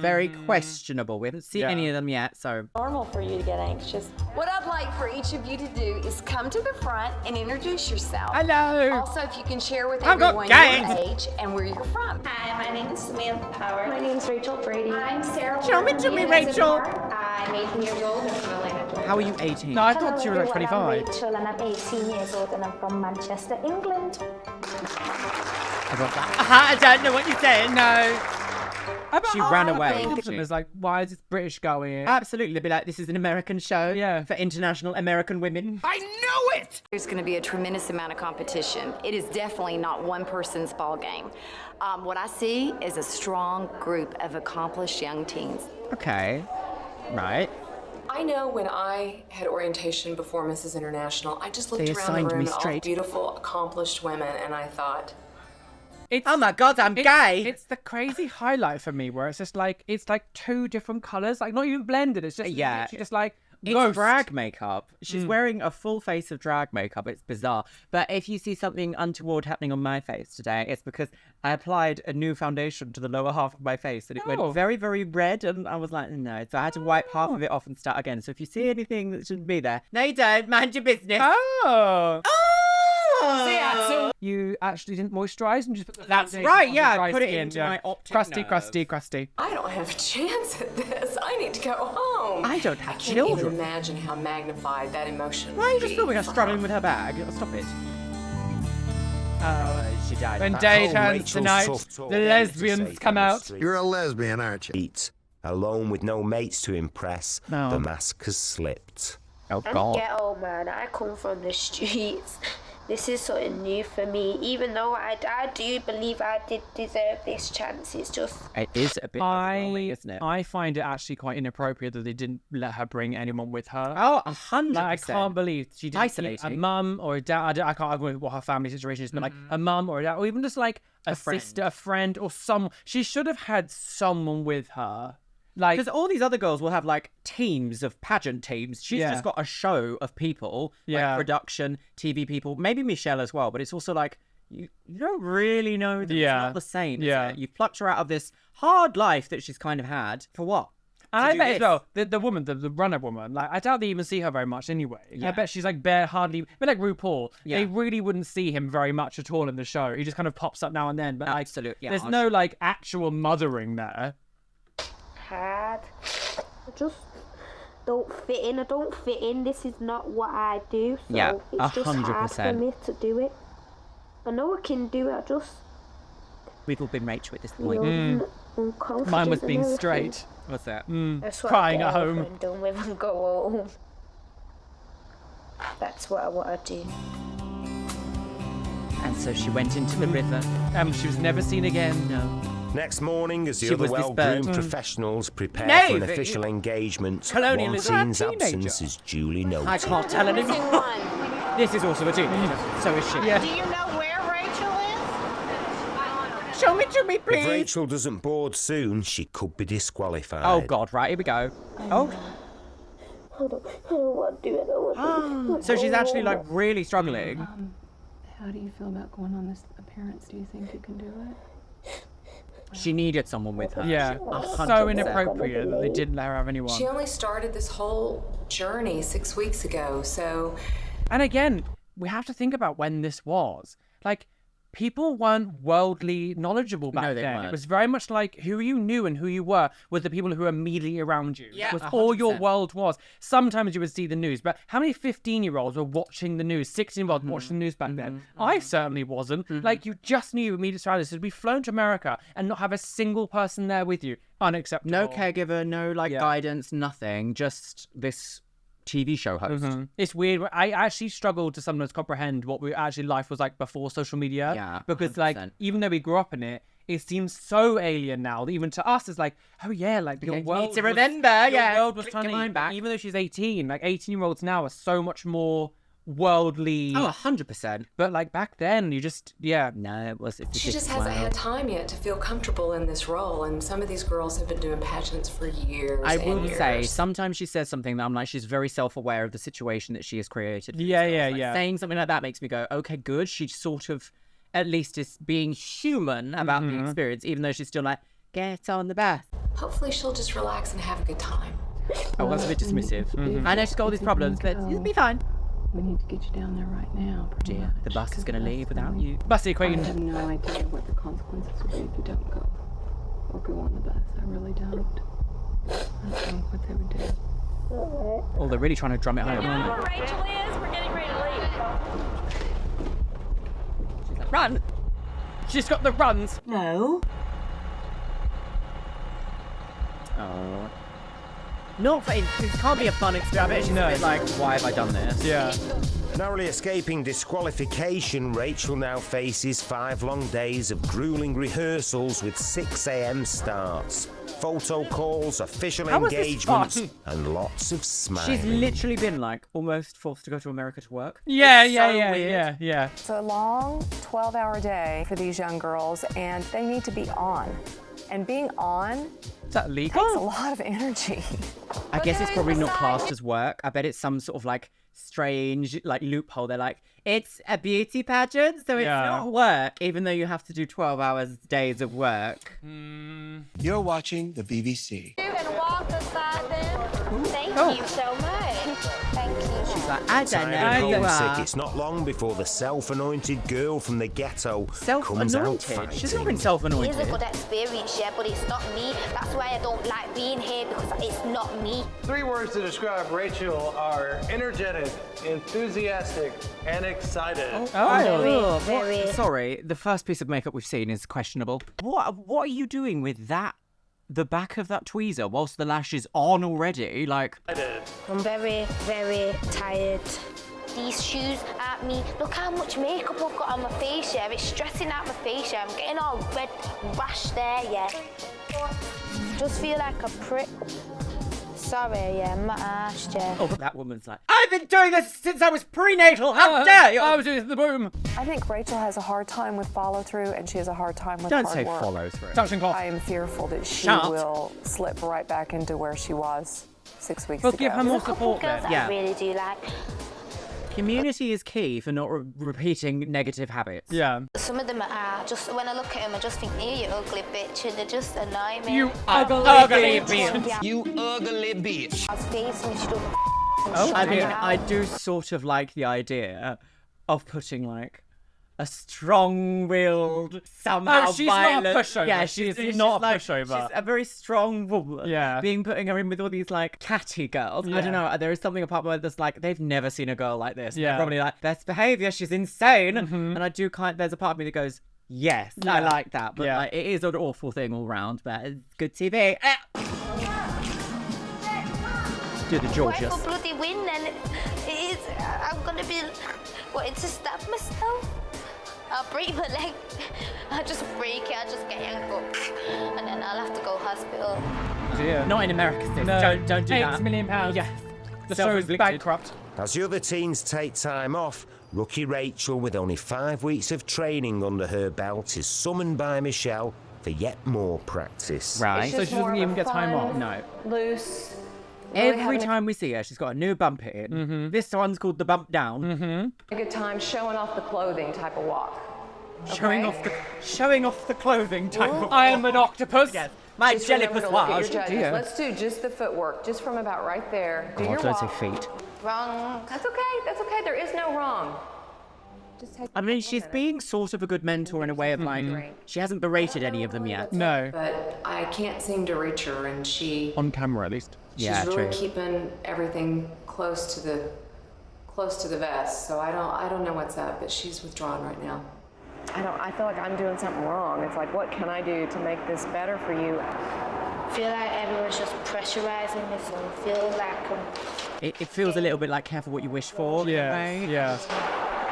Very questionable. We haven't seen any of them yet, so... Normal for you to get anxious. What I'd like for each of you to do is come to the front and introduce yourself. Hello. Also, if you can share with I've got everyone gangs. your age and where you're from. Hi, my name is Samantha Power. My name is Rachel Brady. I'm Sarah. Show me to me, Rachel. I'm 18 years old and from Atlanta. How are you 18? No, I thought she was like 25. I'm Rachel and I'm 18 years old and I'm from Manchester, England. I got that. I don't know what you're saying. No. She ran away. It's like, why is this British girl here? Absolutely. They'd be like, this is an American show. Yeah. For international American women. I knew it! There's going to be a tremendous amount of competition. It is definitely not one person's ball game. What I see is a strong group of accomplished young teens. Okay. Right. I know when I had orientation before Mrs. International, I just looked They around assigned the me room at all the straight. beautiful, accomplished women, and I thought, Oh my God, I'm gay. It's the crazy highlight for me where it's just like, it's like two different colours, like not even blended. It's just, Yeah. just like, It's ghost. drag makeup. She's wearing a full face of drag makeup. It's bizarre. But if you see something untoward happening on my face today, it's because I applied a new foundation to the lower half of my face and it went very, very red. And I was like, no. So I had to wipe half of it off and start again. So if you see anything that shouldn't be there, no, you don't. Mind your business. Oh. So You actually didn't moisturize and just put the That's foundation right, on yeah, the dry put it skin, into my optic nerve. crusty. I don't have a chance at this. I need to go home. I don't have I can't children. even imagine how magnified that emotion Why are you would just be filming her for struggling her. with her bag? Stop it. She died. When That day whole turns Rachel tonight, tough talk the to lesbians say come on the out. street. You're a lesbian, aren't you? Eat. Alone with no mates to impress, No. the mask has slipped. Oh, I'm God. ghetto, man. I come from the streets. This is something new for me. Even though I do believe I did deserve this chance, it's just... It is a bit overwhelming, isn't it? I find it actually quite inappropriate that they didn't let her bring anyone with her. Oh, 100%. Like, I can't believe she didn't. Isolating. A mum or a dad. I can't argue with what her family situation is, but like a mum or a dad, or even just like a friend. sister, a friend, or someone. She should have had someone with her. Like, Because all these other girls will have like teams of pageant teams. She's Yeah. just got a show of people, Yeah. like production, TV people, maybe Michelle as well. But it's also like you don't really know that it's not the same. is Yeah. it? You plucked her out of this hard life that she's kind of had for what? and To I do bet as this. well the woman, the runner woman. Like, I doubt they even see her very much anyway. Yeah. I bet she's like hardly. But like RuPaul, Yeah. they really wouldn't see him very much at all in the show. He just kind of pops up now and then. But like, Absolutely. there's no like actual mothering there. hard. I just don't fit in. I don't fit in. This is not what I do. So Yeah, it's just hard for 100%. me to do it. I know I can do it. I just We've all been Rachel at this feel point. unconfident. Mine was and being everything. straight. What's that? That's what Crying I at home. And done with and go home. That's what I want to do. And so she went into the river. She was never seen again. No. Next morning, as the She other was well-groomed dispersed. professional prepare No, for an but- official engagement, Colonial one is a teen's teenager. absence is duly noted. I can't tell anymore. This is also a teenager. So is she. Do you know where Rachel is? Show me to me, If please. Rachel doesn't board soon, she could be disqualified. Oh, God, right, here we go. Oh. I don't want to do it. I don't want to do it. So she's actually like really struggling. How do you feel about going on this appearance? Do you think you can do it? She needed someone with her. Yeah, 100%. so inappropriate that they didn't let her have anyone. She only started this whole journey 6 weeks ago, so And again, we have to think about when this was. Like, people weren't worldly knowledgeable back No, they then. weren't. It was very much like who you knew and who you were was the people who were immediately around you. Yeah, That was all your 100%. world was. Sometimes you would see the news, but how many 15-year-olds were watching the news, 16-year-olds watching the news back then? I certainly wasn't. Like, you just knew immediate surroundings. To be flown to America and not have a single person there with you, unacceptable. No caregiver, no like guidance, nothing. Just this TV show host. It's weird. I actually struggled to sometimes comprehend what life was like before social media. Yeah, Because like 100%. even though we grew up in it, it seems so alien now that even to us it's like, oh yeah, like your world need to remember, your world was click your tiny. mind back. Even though she's 18, like 18-year-olds now are so much more worldly. Oh, 100%. But like back then, you just no, it was. She just hasn't had time yet to feel comfortable in this role, and some of these girls have been doing pageants for years. I will and years. say sometimes she says something that I'm like, she's very self-aware of the situation that she has created. Yeah. Saying something like that makes me go, okay, good. She sort of, at least, is being human about the experience, even though she's still like, get on the bus. Hopefully, she'll just relax and have a good time. Oh, that's a bit dismissive. I know she's got all these problems, but you'll be fine. We need to get you down there right now. Dear, the bus is going to leave without you. Bussy Queen. I have no idea what the consequences will be if you don't go or go on the bus. I really don't. I don't know what they would do. Oh, they're really trying to drum it home. Where Rachel is, we're getting ready to leave. She's like, run! She's got the runs. No. Oh. Not for, it can't be a fun experience. She's a bit like, why have I done this? Yeah. Narrowly escaping disqualification, Rachel now faces 5 long days of grueling rehearsals with 6 a.m. starts, photo calls, official How was this engagements, fun? and lots of smiling. She's literally been like almost forced to go to America to work. Yeah. It's a long 12-hour day for these young girls, and they need to be on. And being on Is that legal? takes a lot of energy. I guess it's probably not classed as work. I bet it's some sort of like strange like loophole. They're like, it's a beauty pageant, so it's not work, even though you have to do 12 hours days of work. You're watching the BBC. And walk beside them. Thank you so much. Thank you. She's like, I don't know Tired who and you homesick, are. it's not long before the self-anointed girl from the ghetto comes out fighting. She's not been self-anointed. It's a good experience, yeah, but it's not me. That's why I don't like being here, because it's not me. 3 words to describe Rachel are energetic, enthusiastic, and excited. Very. Sorry, the first piece of makeup we've seen is questionable. What are you doing with that? The back of that tweezer whilst the lash is on already? Like, I'm very, very tired. These shoes at me. Look how much makeup I've got on my face, yeah. It's stressing out my face, yeah. I'm getting all red rash there, yeah. Just feel like a prick. Sorry, yeah, my ass, yeah. oh, but that woman's like, I've been doing this since I was prenatal. How dare you? I was doing this in the room. I think Rachel has a hard time with follow-through, and she has a hard time with Don't hard say work. follow through. Touching cloth. I am fearful that she Shan't. will slip right back into where she was 6 weeks Well, ago. give her more There's a couple support girls then. that I really do like. Community is key for not repeating negative habits. Yeah. Some of them are just, when I look at them, I just think, you ugly bitch, and they just annoy me. You ugly bitch. bitch. You ugly bitch. I was facing me, she don't I mean, I do sort of like the idea of putting like a strong-willed, somehow she's violent. not a pushover. Yeah, She's she's not a like, pushover. She's a very strong woman. Yeah. Putting her in with all these like catty girls. I Yeah. don't know. There is something apart from this like they've never seen a girl like this. Yeah. They're probably like best behavior. She's insane. Mhm. And I do there's a part of me that goes, yes, I Yeah. like that. But Yeah. like, it is an awful thing all round. But it's good TV. Do the Georges. If I bloody win, then it is, I'm gonna be wanting to stab myself. I'll break my leg. I'll just break it. I'll just get yanked up, and then I'll have to go hospital. Dear. Not in America, sis. No. Don't do that. £8 million. Yes. The show is Self-inflicted. bankrupt. As the other teens take time off, rookie Rachel, with only 5 weeks of training under her belt, is summoned by Michelle for yet more practice. Right. So she doesn't even get time off. No. Loose. Every time we see her, she's got a new bump in. Mm-hmm. This one's called the bump down. A good time showing off the clothing type of walk. Showing off the clothing type of. I am an octopus. Yes. My Just jelly remember to look at your perswage. judges. Dear. Let's do just the footwork, just from about right there. Do your don't say walk. feet. Wrong. That's okay. That's okay. There is no wrong. Just take I mean, she's being sort of a good mentor in a way of like, she hasn't berated any of them yet. No. But I can't seem to reach her, and On camera, at least. she's Yeah, really true. keeping everything close to the vest. So I don't know what's up, but she's withdrawn right now. I feel like I'm doing something wrong. It's like, what can I do to make this better for you? I feel like everyone's just pressurizing me, so I feel like It feels a little bit like careful what you wish for. Yeah. Right? Yeah.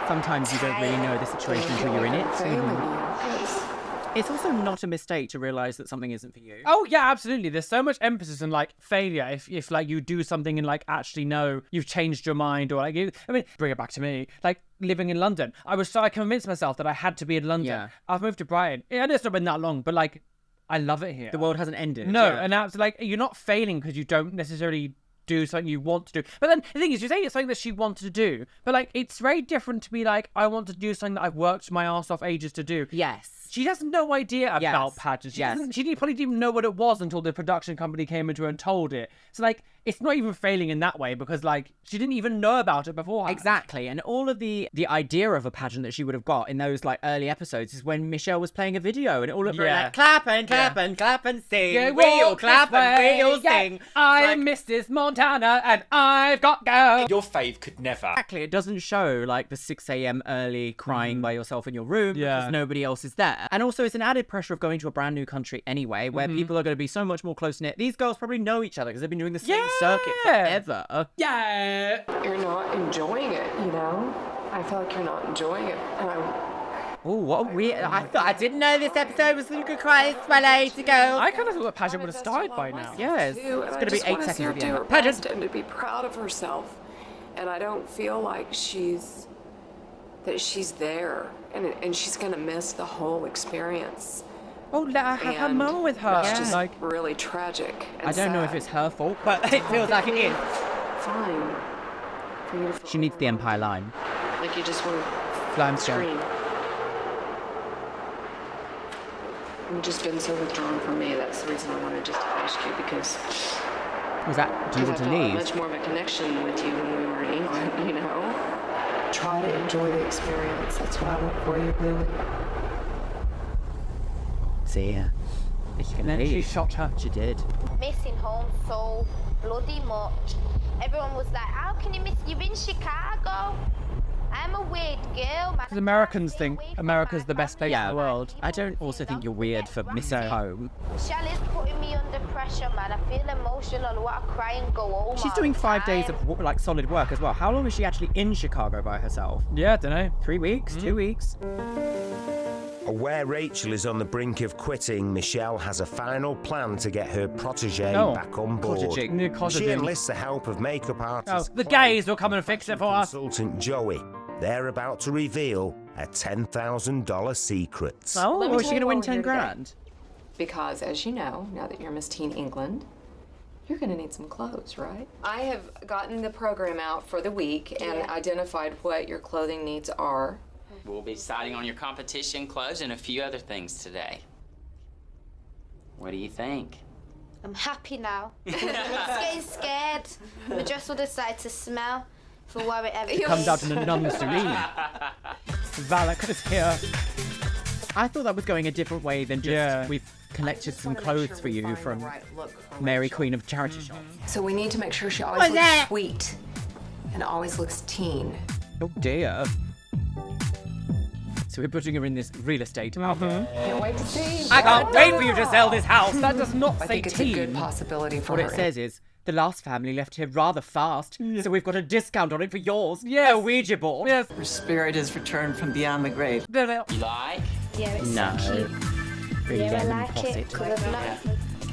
Sometimes you don't really know the situation until you're in it. Failing you. It's also not a mistake to realise that something isn't for you. Oh yeah, absolutely. There's so much emphasis on like failure. If like you do something and like actually know you've changed your mind, or like I mean, bring it back to me. Like living in London, I convinced myself that I had to be in London. Yeah. I've moved to Brighton. I know it's not been that long, but like I love it here. The world hasn't ended. No, yeah. and that's like you're not failing because you don't necessarily do something you want to do. But then the thing is, you're saying it's something that she wanted to do, but like it's very different to be like, I want to do something that I've worked my ass off ages to do. Yes. She has no idea about pageants. She probably didn't even know what it was until the production company came into her and told it. So like, it's not even failing in that way because like she didn't even know about it before. Exactly, and all of the idea of a pageant that she would have got in those like early episodes is when Michelle was playing a video, and it all looked very like clap and clap and clap and sing. Yeah, we all clap and we all sing. I'm Mrs. Montana and I've got girls. Your fave could never. Exactly, it doesn't show like the 6 a.m. early crying by yourself in your room because nobody else is there. And also it's an added pressure of going to a brand new country anyway, where people are going to be so much more close-knit. These girls probably know each other because they've been doing the same circuit forever. Yeah. You're not enjoying it, you know? I feel like you're not enjoying it. And Oh, what a weird... I didn't know this episode was going to cry to go. I kind of thought the pageant would have started by now. Yes. It's going to be 8 seconds at the end. Pageant. And to be proud of herself. And I don't feel like she's there. And she's going to miss the whole experience. Oh, let her have her moment with her. It's just like really tragic. And I don't know if it's her fault, but it feels like it is. Fine. She needs the Empire line. Like you just want Flying to scream. You've just been so withdrawn from me. That's the reason I wanted just to ask you because. Was that? Do you want to I felt leave? much more of a connection with you when we were in England. You know. Try to enjoy the experience. That's what I want for you, really. See ya. And then she shot her. She did. Missing home so bloody much. Everyone was like, how can you miss? You're in Chicago. I'm a weird girl. Because Americans think America's the best place in the world. I don't also think you're weird for missing home. Shelley's putting me under pressure, man. I feel emotional. I want to cry and go home. She's doing 5 days of like solid work as well. How long is she actually in Chicago by herself? Yeah, I don't know. 3 weeks? 2 weeks? Where Rachel is on the brink of quitting, Michelle has a final plan to get her protege back on board. She enlists the help of makeup artist. The gays will come and fix it for us. Consultant Joey. They're about to reveal a $10,000 secret. Oh, is she going to win 10 grand? Because, as you know, now that you're Miss Teen England, you're going to need some clothes, right? I have gotten the program out for the week and identified what your clothing needs are. We'll be deciding on your competition clothes and a few other things today. What do you think? I'm happy now. I'm getting scared. My dress will decide to smell for whatever it comes out in a non-serene. Valak is here. I thought that was going a different way than just we've collected some clothes for you from Mary Queen of Charity Shops. So we need to make sure she always looks sweet and always looks teen. Oh dear. So we're putting her in this real estate. Can't wait to see. I can't wait for you to sell this house. That does not I say think it's teen. a good possibility for What her. it says is, the last family left here rather fast, so we've got a discount on it for yours. Yes. A Ouija board. Yes. Her spirit is returned from beyond the grave. You like? Yeah, it's No. so cute. Yeah, I like it.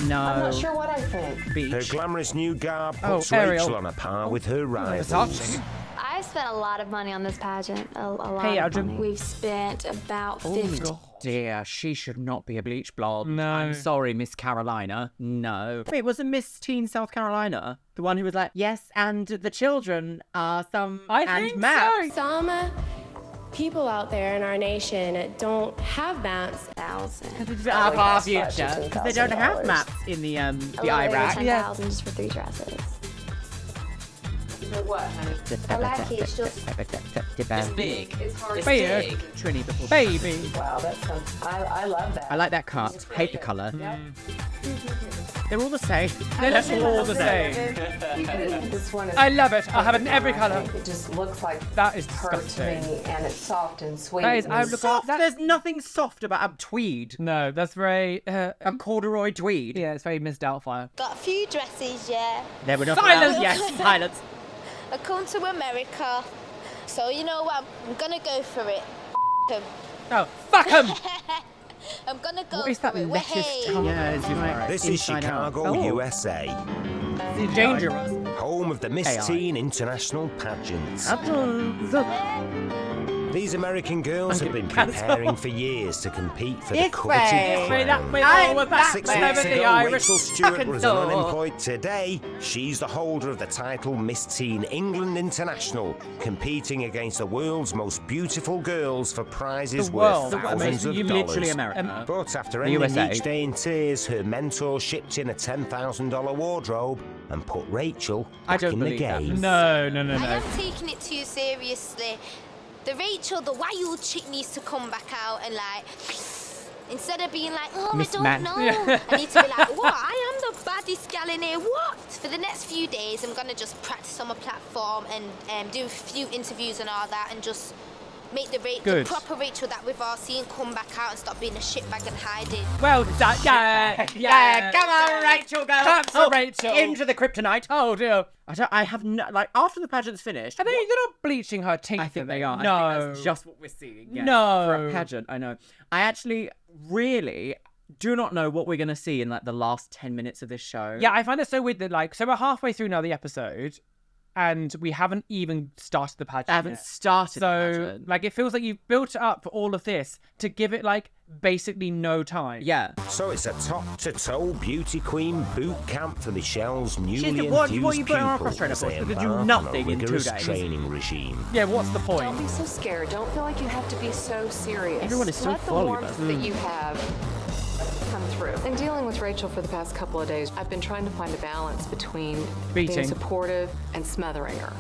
No. I'm not sure what I think. Beach. Her glamorous new garb Oh, puts Ariel. Rachel on a par with her rivals. I spent a lot of money on this pageant. A lot Hey, of Arjun. money. We've spent about 50. Dear, she should not be a bleach blonde. No. I'm sorry, Miss Carolina. No. Wait, wasn't Miss Teen South Carolina the one who was like, yes, and the children are some and maps? Some people out there in our nation don't have maps. Of our future. Because they don't have maps in the Iraq. 10,000 just for 3 dresses. For what, honey? I like it. It's just It's big. It's hard It's to big. Trini before. Baby. Wow, that sounds. I love that. I like that cut. Hate the colour. They're all the same. They're all the same. This one is. I love it. I'll have it in every colour. It just looks like That is her to disgusting. me, and it's soft and sweet. That is, I and look Soft. that. There's nothing soft about a tweed. No, that's very. A corduroy tweed. Yeah, it's very Miss Doubtfire. got a few dresses, yeah. There were enough. Silence! Yes, silence. I come to America, so you know what? I'm gonna go for it. 'Em. Oh, fuck him! I'm gonna go What is that for it. lettuce Hey. tongue? Yeah, it's like This is inside out. Chicago, Oh. USA. It's dangerous. Home of the Miss AI. Teen International Pageants. These American girls have been cancelled. preparing for years to compete for the It's coveted fake. crown. I'm 6 back, weeks baby. ago, Irish Rachel Stewart fucking was dog. unemployed. Today, she's the holder of the title Miss Teen England International, competing against the world's most beautiful girls for prizes The worth world. thousands of You dollars. literally America. But after The ending USA. each day in tears, her mentor shipped in a $10,000 wardrobe and put Rachel I back don't in the believe that. game. No. I am taking it too seriously. The Rachel, the wild chick needs to come back out and like, instead of being like, oh, Miss I don't Man. know, I need to be like, what? I am the baddest gal in here. What? For the next few days, I'm gonna just practice on my platform and do a few interviews and all that, and just make the proper Rachel that we've all seen come back out and stop being a shitbag and hiding. Well done. Yeah. Come on, Rachel, go. Claps for Rachel. Into the kryptonite. Oh dear. I have no, like, after the pageant's finished. Are they? They're not bleaching her teeth. I think they are. No. I think that's just what we're seeing. Yeah. No. For a pageant, I know. I actually really do not know what we're going to see in, like, the last 10 minutes of this show. Yeah, I find it so weird that, like, so we're halfway through now the episode, and we haven't even started the pageant. I haven't yet. started the So, pageant. like, it feels like you've built up all of this to give it, like, basically no time. Yeah. So it's a top-to-toe beauty queen boot camp for Michelle's newly what are you infused putting her on pupils cross-trainer as for? they To do embark on a nothing in 2 rigorous days. training regime. Yeah, what's the point? Don't be so scared. Don't feel like you have to be so serious. Everyone is so Let the voluble. warmth that you have come through. In dealing with Rachel for the past couple of days, I've been trying to find a balance between Beating. being supportive and smothering her.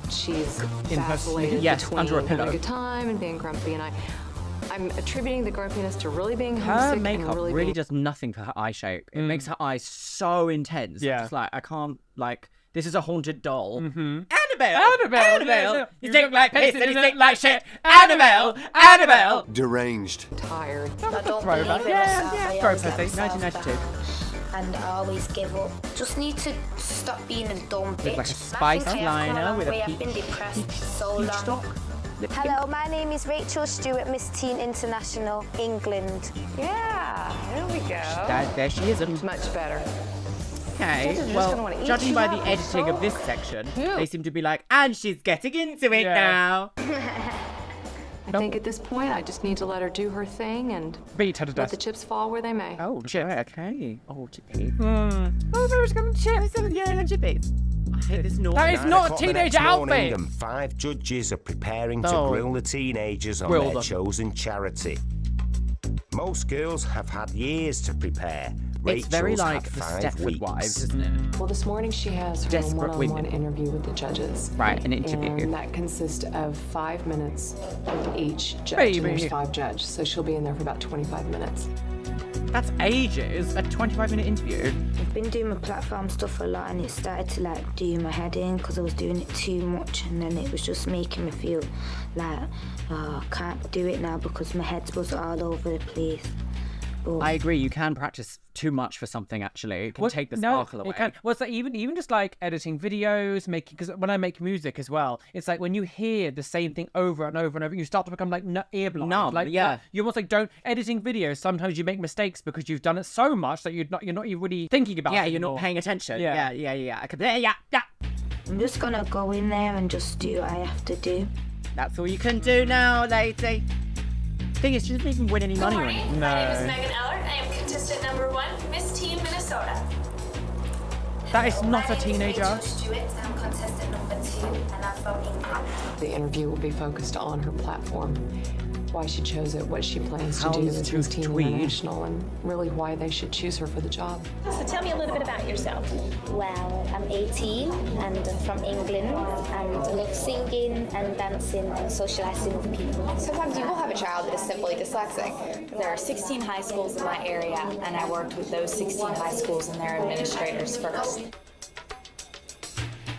She's In her vacillated sleep. Yes, between under a having pillow. a good time and being grumpy, and I'm attributing the grumpiness to really being Her homesick and makeup really really being does nothing for her eye shape. It makes her eyes so intense. Yeah. It's like, I can't, like, this is a haunted doll. Mm-hmm. Annabelle! You think like piss and you think like shit. Annabelle! Deranged. tired. I don't Throwback. believe in myself. I Throw always let pussy, myself 1992. down, and I always give up. Just need to stop being a dumb bitch. With, like, a I spice think I have come liner long with a way. peach- I've been depressed so long. stock. Hello, my name is Rachel Stewart, Miss Teen International, England. Yeah, there we go. There she isn't. Much better. Okay, Judges are just gonna wanna well, eat judging you by up the and editing of so- this section, Ew. they seem to be like, and she's getting into it Yeah. now. I think at this point, I just need to let her do her thing and Beat her to let death. the chips fall where they may. Oh, chip. Okay. Oh, chippy. Oh, there was going to chips. Yeah, chippies. I hate this noise. That is 9 not a o'clock the next teenager morning, outfit. and 5 judges are preparing to Oh. grill the teenagers on Grill their them. chosen charity. Most girls have had years to prepare. It's very Rachel's like had the 5 Stepford weeks. Wives, isn't it? Well, this morning she has her Desperate one-on-one women. interview with the judges. Right, an interview. And that consists of 5 minutes with each judge. Baby. And there's 5 judges, so she'll be in there for about 25 minutes. That's ages. A 25-minute interview. I've been doing my platform stuff a lot, and it started to like do my head in because I was doing it too much, and then it was just making me feel like, oh, I can't do it now because my head was all over the place. But I agree. You can practice too much for something. Actually, it can take the sparkle away. It can. Well, it's like even just like editing videos, making, because when I make music as well, it's like when you hear the same thing over and over and over, you start to become like ear blind. Numb, Like, yeah. You almost like don't editing videos. Sometimes you make mistakes because you've done it so much that you're not even really thinking about. Yeah, it you're not anymore. paying attention. Yeah. Yeah. I could. Yeah. I'm just gonna go in there and just do what I have to do. That's all you can do now, lady. Thing is, she doesn't even win any money or anything. My name is Megan Ellert. I am contestant number 1, Miss Teen Minnesota. That is not a My name is teenager. Rachel Stewart. I'm contestant number 2, and I'm from England. The interview will be focused on her platform, why she chose it, what she plans to do Hounds with to Miss Teen tweed. International, and really why they should choose her for the job. So tell me a little bit about yourself. Well, I'm 18 and I'm from England, and I love singing and dancing and socializing with people. Sometimes you will have a child that is simply dyslexic. There are 16 high schools in my area, and I worked with those 16 high schools and their administrators first.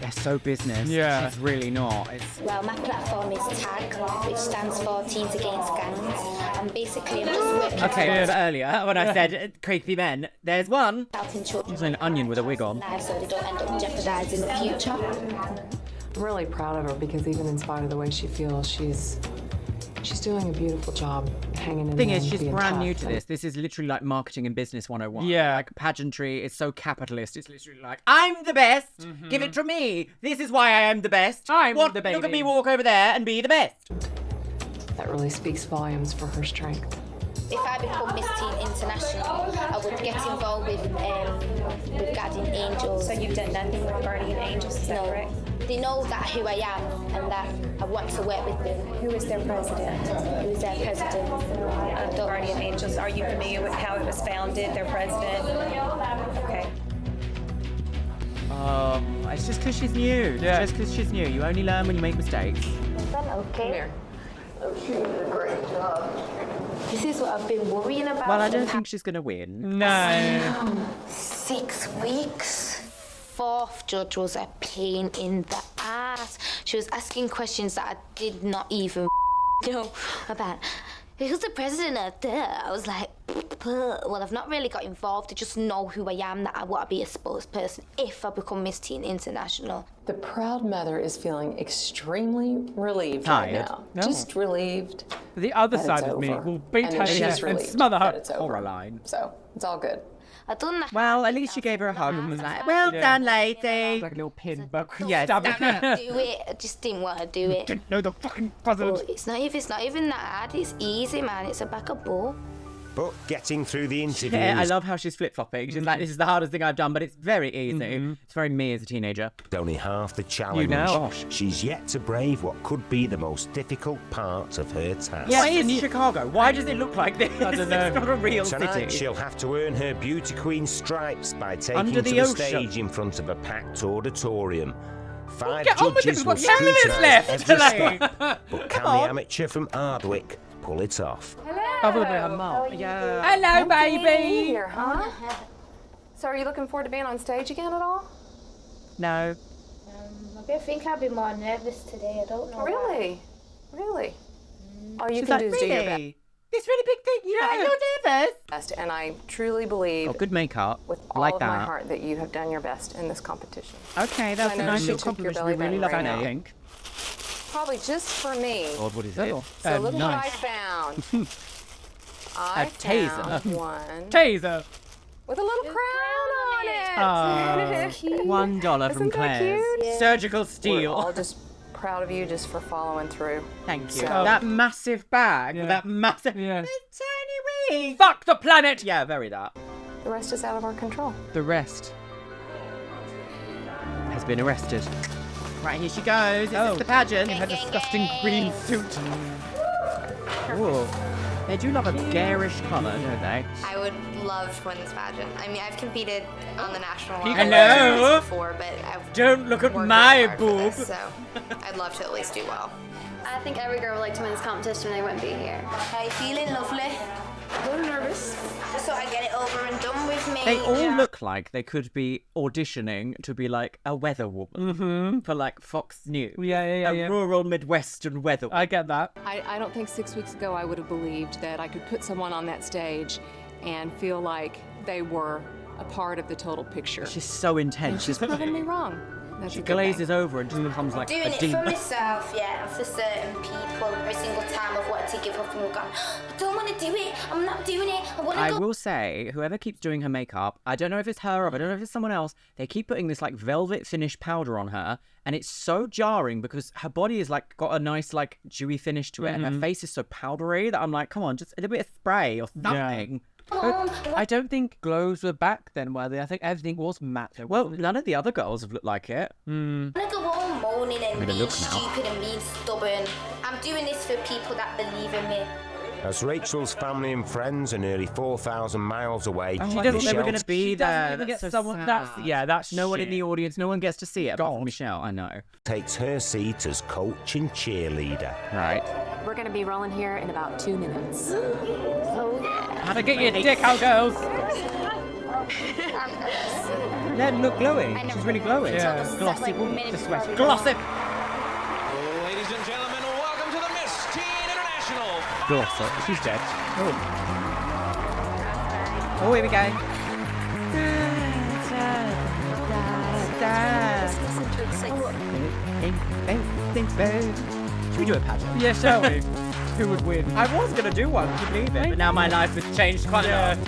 They're so business. Yeah. She's really not. It's Well, my platform is TAG, which stands for Teens Against Gangs, and basically I'm just working okay. But earlier, when I said creepy men, there's one. out in children's She's an onion with a wig on. lives so they don't end up jeopardising the future. I'm really proud of her because even in spite of the way she feels, she's She's doing a beautiful job hanging in Thing there is, and she's being brand tough new to and- this. This is literally like marketing and business 101. Yeah. Like pageantry is so capitalist. It's literally like, I'm the best. Give it to me. This is why I am the best. I'm the Look at baby. me walk over there and be the best. That really speaks volumes for her strength. If I become Miss Teen International, I would get involved with Guardian Angels. So you've done nothing with Guardian Angels, is that correct? They know that who I am and that I want to work with them. Who is their president? Who is their president? Of Guardian Angels. Are you familiar with how it was founded, their president? Okay. It's just because she's new. Yeah. It's just because she's new. You only learn when you make mistakes. Okay. Come here. She did a great job. This is what I've been worrying about. Well, I don't think she's going to win. No. 6 weeks. Fourth judge was a pain in the ass. She was asking questions that I did not even know about. Who's the president of that? I was like, well, I've not really got involved. I just know who I am, that I want to be a spokesperson if I become Miss Teen International. The proud mother is feeling extremely relieved Tired. right now. No. Just relieved. The other that side it's of me over. will beat And her she's chest and relieved smother that her. it's over. Coraline. So it's all good. I done that. Well, at least she gave her a hug and was like, well done, lady. Like a little pin, but Yes. stab I it. didn't do it. I just didn't want to do it. Didn't know the fucking president. But it's not even that hard. It's easy, man. It's a bag of bull. But getting through the interviews... Yeah, I love how she's flip-flopping. She's like, this is the hardest thing I've done, but it's very easy. It's very me as a teenager. Only half the challenge. know. She's yet to brave what could be the most difficult part of her task. Why is Chicago? Why does it look like this? I don't know. It's not a real Tonight city. she'll have to earn her beauty queen stripes by taking Under to the the ocean. stage in front of a packed auditorium. 5 Get on with judges it, will we've got 10 minutes scrutinise left. every step. But can the amateur from Ardwick pull it off? Other than her mum. Yeah. Hello, Hey baby. here, huh? So are you looking forward to being on stage again at all? No. I think I'll be more nervous today. I don't know. why. Really? Really? All you She's can like, do is do your really? This really big thing, you're nervous? best, and I truly believe Oh, good makeup. with I all like of my that. heart that you have done your best in this competition. Okay, that's I a know nice you little took your compliment. We belly really love button that, right I now. think. Probably just for me. God, what is it? So look what I nice. found. I taser. found one Taser. with a little crown on it. $1 from Isn't that Claire's. cute? Surgical We're steel. all just proud of you just for following through. Thank you. So- That massive bag. Yeah. That massive. Yeah. This tiny wee. Fuck the planet. Yeah, very that. The rest is out of our control. The rest. Has been arrested. Right, here she goes. This Oh. is the pageant. In her disgusting green suit. Ooh. They do love a garish colour, don't they? I would love to win this pageant. I mean, I've competed on the national level Hello? before, but I've Don't look at worked my really hard for boob. this, so I'd love to at least do well. I think every girl would like to win this competition and they wouldn't be here. How you feeling, lovely? A little nervous. Just so I get it over and done with me. They all look like they could be auditioning to be like a weather woman for like Fox News. Yeah. A rural Midwestern weather woman. I get that. I don't think 6 weeks ago I would have believed that I could put someone on that stage and feel like they were a part of the total picture. She's so intense. She's proven me wrong. That's She a good glazes thing. over and just becomes like Doing a it for demon. myself, yeah, and for certain people. Every single time I've wanted to give up and gone, I don't want to do it. I'm not doing it. I want to I go. will say, whoever keeps doing her makeup, I don't know if it's her or I don't know if it's someone else, they keep putting this like velvet finish powder on her, and it's so jarring because her body is like got a nice like dewy finish to it, and her face is so powdery that I'm like, come on, just a little bit of spray or something. I don't think glows were back then, were they? I think everything was matte. Well, none of the other girls have looked like it. I want to go home moaning and With a being look now. stupid and being stubborn. I'm doing this for people that believe in me. As Rachel's family and friends are nearly 4,000 miles away, She doesn't know we're Michelle going to be She there. doesn't even That's get so someone. sad. That's No one in shit. the audience, no one gets to see it. apart from Michelle, I know. takes her seat as coach and cheerleader. Right. We're going to be rolling here in about 2 minutes. Oh, yeah. How to get your dick out, girls. Let look glowing. I never She's really glowing. Yeah. Glossy. minute Just before sweat. we go. Glossy. Ladies and gentlemen, welcome to the Miss Teen International. Glossy. She's dead. Oh, here we go. Should we do a pageant? Yeah, shall we? who would win. I was gonna do one, could you believe it? But now my life has changed quite a lot.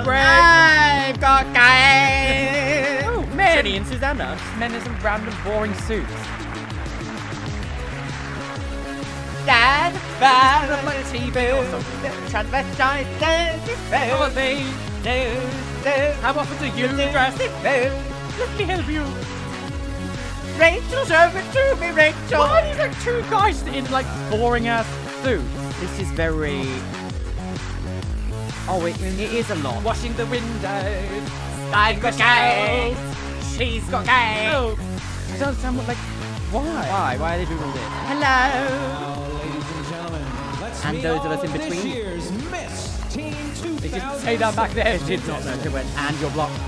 I've got guys. Oh, men. Trinny and Susanna. Men in some random boring suits. Dad, Stuff like a TV or something. transvestite, Oh, they. How often do you dress? Let me help you. Rachel, show it to me, Rachel. Why are these like two guys in like boring ass suits? This is very... Oh, it is a lot. Washing the windows. I've got guys. She's got guys. Oh, I don't understand what, like, why? Why are they doing all this? Hello. Now, ladies and gentlemen, let's And meet those of us all in between. This year's Miss Teen 2006. They didn't say that back there. Did not know. They went, and you're blocked.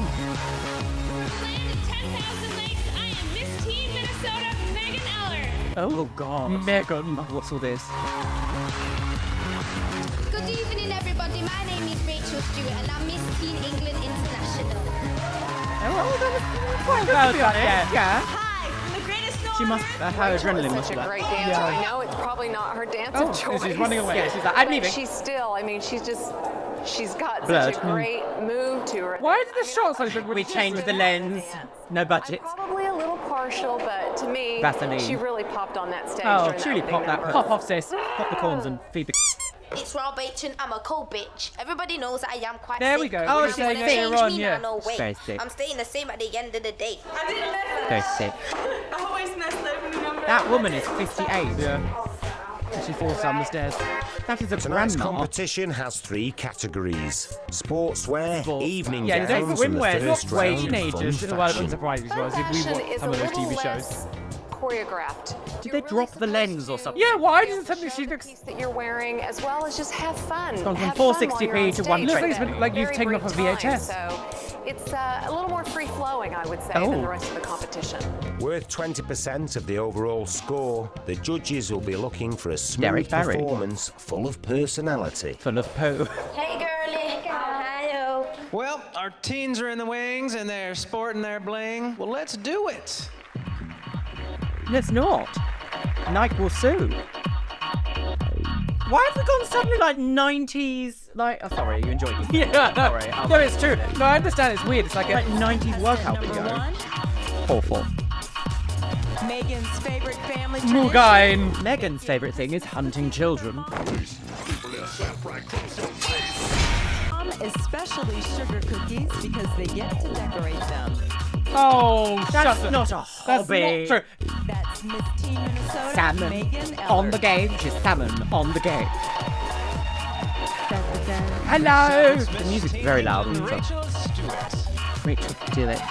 Oh God. Megan. What's all this? Good evening, everybody. My name is Rachel Stewart, and I'm Miss Teen England International. Oh, that was quite good, to be honest. Yeah. She must her adrenaline must Such be a like... great dancer. I know it's probably not her dance of choice. She's running away. Yeah, she's like, I'm but leaving. She's still, I mean, she's got Blurred. such a great move to her. Why did the shots like We changed the lens. No budget. Probably a little partial, but to me, Vaseline. she really popped on that stage. Oh, during truly that pop opening that. number. Pop off, sis. Pop the corns and feed the... It's Raw Bacon. I'm a cold bitch. Everybody knows I am quite There sick. we go. Oh, We were she's saying sick. earlier on, yeah. No way. Very sick. I'm staying the same at the end of the day. I didn't know. Very sick. I always mess opening number. That woman is 58. Yeah. She falls down the stairs. That is a Tonight's grandma. competition has 3 categories: sportswear, evening Yeah, they gowns, swimwear. and the Not first way round, teenagers. fun Well, it wouldn't fashion. surprise me as well. If we Fashion watch is some a of those little TV less shows. choreographed. Did they drop the lens or something? Yeah, why does it suddenly she The looks... piece that you're wearing, as well as just have fun. Gone from Have fun while you're 460p on to 120. stage. Looks like it's been- like you've Very taken off brief a VHS. time, so it's a little more free-flowing, I would say, than Oh. the rest of the competition. Worth 20% of the overall score, the judges will be looking for a smooth Derek Barry. performance full of personality. Full of poo. Hey, girlie. Hello. Well, our teens are in the wings and they're sporting their bling. Well, let's do it. Let's not. Nike will sue. Why have we gone suddenly like 90s? Like, oh, sorry, you enjoyed this? Yeah, no, Sorry. no, it's true. No, I understand it's weird. It's like Like a... 90s workout video. Awful. Megan's favorite family Mugain. Megan's favourite thing is hunting children. especially sugar cookies because they get to decorate them. Oh, That's shut not a hobby. That's not true. That's Miss Teen Minnesota, Salmon Megan on the Ellert. game. She's salmon on the game. Hello. The music's very loud. Rachel Stewart. Rachel, do it.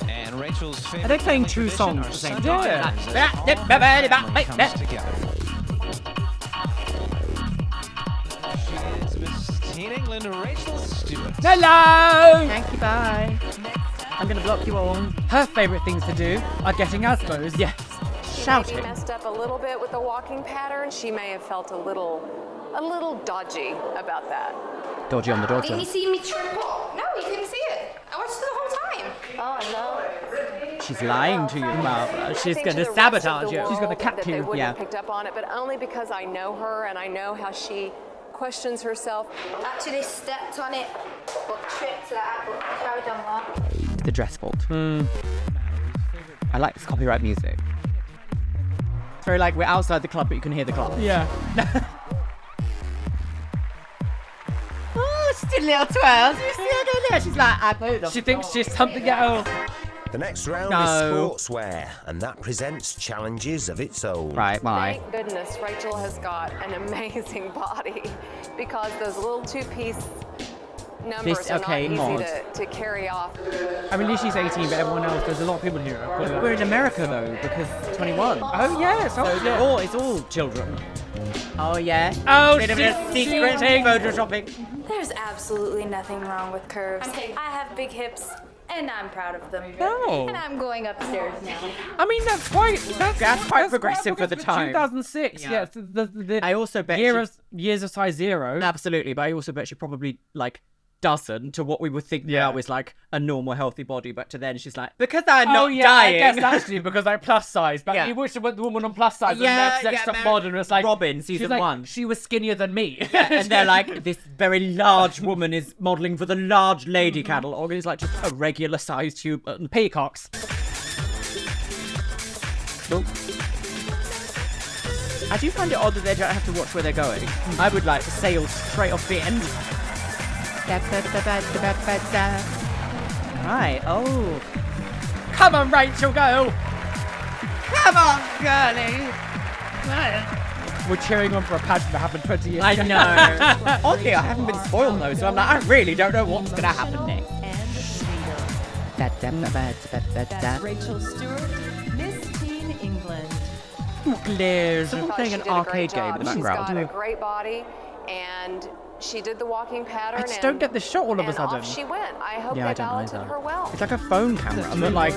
And Rachel's favorite Are they playing family two tradition songs are at the same Sunday time? dinners as Yeah. all the family comes together. She is Miss Teen England, Rachel Stewart. Hello. Thank you, bye. I'm gonna block you all. Her favourite things to do are getting ASBOs. Yes. She Shouting. maybe messed up a little bit with the walking pattern. She may have felt a little dodgy about that. Dodgy on the Didn't daughter. you see me trip up? No, you couldn't see it. I watched it the whole time. Oh, no. She's lying to you, Barbara. She's I think to gonna the rest of sabotage the you. She's gonna world cap that They you. wouldn't Yeah. have picked up on it, but only because I know her and I know how she questions herself. Actually stepped on it, but tripped that, but carried on that. It's the dress fault. I like this copyright music. It's very like we're outside the club, but you can hear the club. Yeah. Oh, she's doing little twirls. You see her doing there? She's like, I know them. She thinks she's something else. The next round No. is sportswear, and that presents challenges of its own. Right, why? Thank goodness Rachel has got an amazing body because those little two-piece numbers This- are okay, not Maud. easy to carry off. I mean, at least she's 18, but everyone else, there's a lot of people here. We're in America though, because 21. Oh, yes. So it's all children. Oh yeah. Oh, Bit of a she's secret cheating. photoshopping. There's absolutely nothing wrong with curves. I have big hips, and I'm proud of them. No. And I'm going upstairs now. I mean, that's quite progressive for the time. 2006. Yeah. Yes. The I also bet years of size zero. Absolutely, but I also bet she probably like doesn't to what we would think now is like a normal healthy body, but to then she's like, because I'm not dying. I guess actually because I'm plus size. But you wish the woman on plus size was extra modern. It's like Robin season like, 1. She was skinnier than me. And they're like, this very large woman is modelling for the large lady catalogue, and it's like just a regular sized human. Peacocks. Oh. I do find it odd that they don't have to watch where they're going. I would like to sail straight off the end. Right, oh. Come on, Rachel, go! Come on, girlie! We're cheering on for a pageant that happened 20 years ago. I know. Oddly, I haven't been spoiled though, so I'm like, I really don't know what's going to happen next. That's Rachel Stewart, Miss Teen England. There's Someone playing an arcade game in the background. She's got a great body, and she did the walking pattern. I just don't get the shot all of a sudden. Off she went. I hope Yeah, I they don't balloted either. her well. It's like a phone camera, but like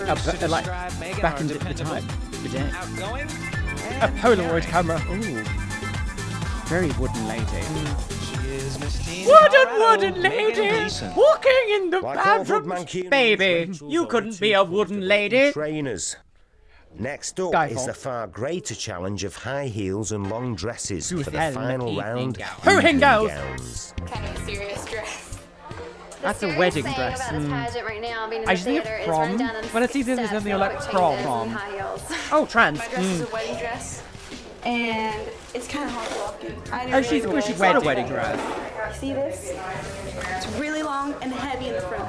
back in the time. The day. A Polaroid camera. Ooh. Very wooden lady. Wooden lady! Walking in the bathroom. Baby, you couldn't be a wooden lady. Trainers. Next up Skyfall. is the far greater challenge of high heels and long dresses for the Helen final evening round. gown. Hooting girls. Gowns. Kind of a serious dress. That's a wedding dress. Right now, being in I the just think theater of is prom. run down in When I see this, steps, it's something like prom. high heels. Oh, trans. My dress is a wedding dress, and it's kind of hard walking. Oh, she's got a wedding dress. See this? It's really long and heavy in the front.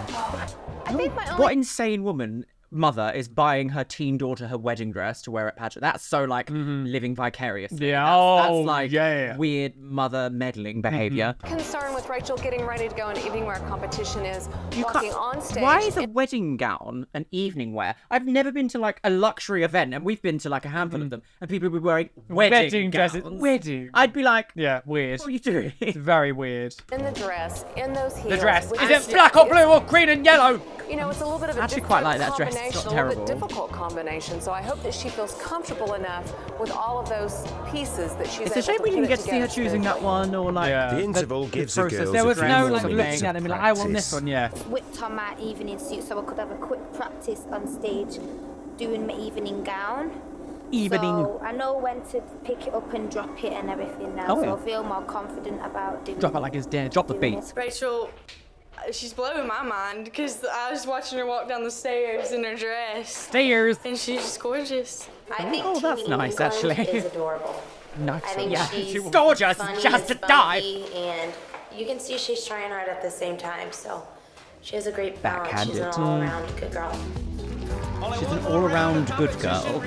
I think my only What insane woman mother is buying her teen daughter her wedding dress to wear at pageant? That's so like living vicariously. Yeah, That's like weird mother meddling behavior. Concern with Rachel getting ready to go into evening wear competition is walking on stage. Why is a wedding gown an evening wear? I've never been to like a luxury event, and we've been to like a handful of them, and people will be wearing wedding dresses. gowns. Wedding. I'd be like, Yeah, weird. what are you doing? It's very weird. in the dress, in those heels. The dress. with Is the it black or blue or green and yellow? You know, it's a little bit of a Actually different quite like that dress. It's combination, not a little terrible. bit difficult combination. So I hope that she feels comfortable enough with all of those pieces that she's It's a able shame to we didn't put get it to see her together choosing that smoothly. one, or like The interval gives the process. girls There a was great no moment like to looking at them like, I want this practice. one, yeah. whipped on my evening suit so I could have a quick practice on stage doing my evening gown. So I know when to pick it up and drop it and everything now, Oh, so yeah. I feel more confident about doing Drop it like it's dead. Drop the beat. Rachel, she's blowing my mind because I was watching her walk down the stairs in her dress. Stairs. And she's just gorgeous. I think Oh, that's Teeny nice, England actually. is adorable. Nice. I think Yeah, she's gorgeous, funny, just to die. and you can see she's trying hard at the same time. So she has a great balance. She's an Backhanded. all-around good girl. She's an all-around good girl.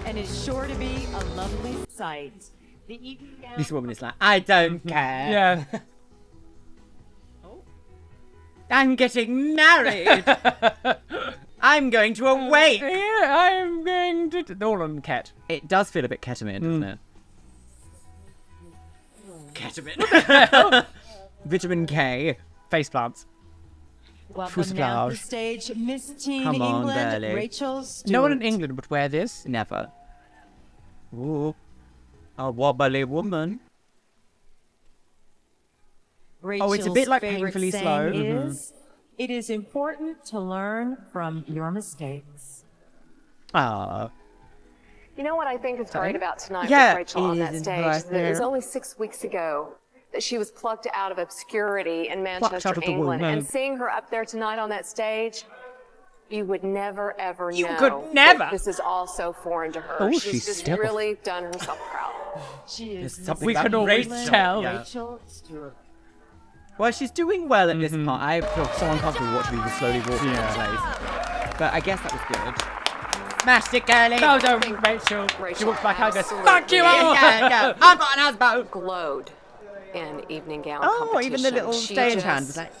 And it's sure to be a lovely sight. The evening gown. This woman is like, I don't care. Yeah. I'm getting married. I'm going to a wake. Yeah, I'm going to... All on cat. It does feel a bit ketamine, doesn't it? Ketamine. Vitamin K. Face plants. Welcome now to the Fuselage. stage, Miss Teen Come on, England, girlie. Rachel Stewart. No one in England would wear this. Never. Ooh. A wobbly woman. Rachel's it's a bit like favorite painfully saying slow. Is, it is important to learn from your mistakes. Ah. You know what I think is great about tonight Yeah, with Rachel on it that is stage? right Is that it was there. only 6 weeks ago that she was plucked out of obscurity in Manchester, out of the England. womb. And seeing her up there tonight on that stage, you would never, ever You know could that never. this is all so foreign to her. Oh, she's she's just still- really done herself proud. She is There's something We about can always Rachel. tell. Yeah. Rachel Stewart. Well, she's doing well at this part. I feel so uncomfortable watching people slowly walking in place. But I guess that was good. Smashed it, girlie. No, Rachel. She walks back out and goes, absolutely- fuck you all! Yeah. I've got an ASBO. Glowed in evening gown Oh, competition. even the little She stage just hand was like,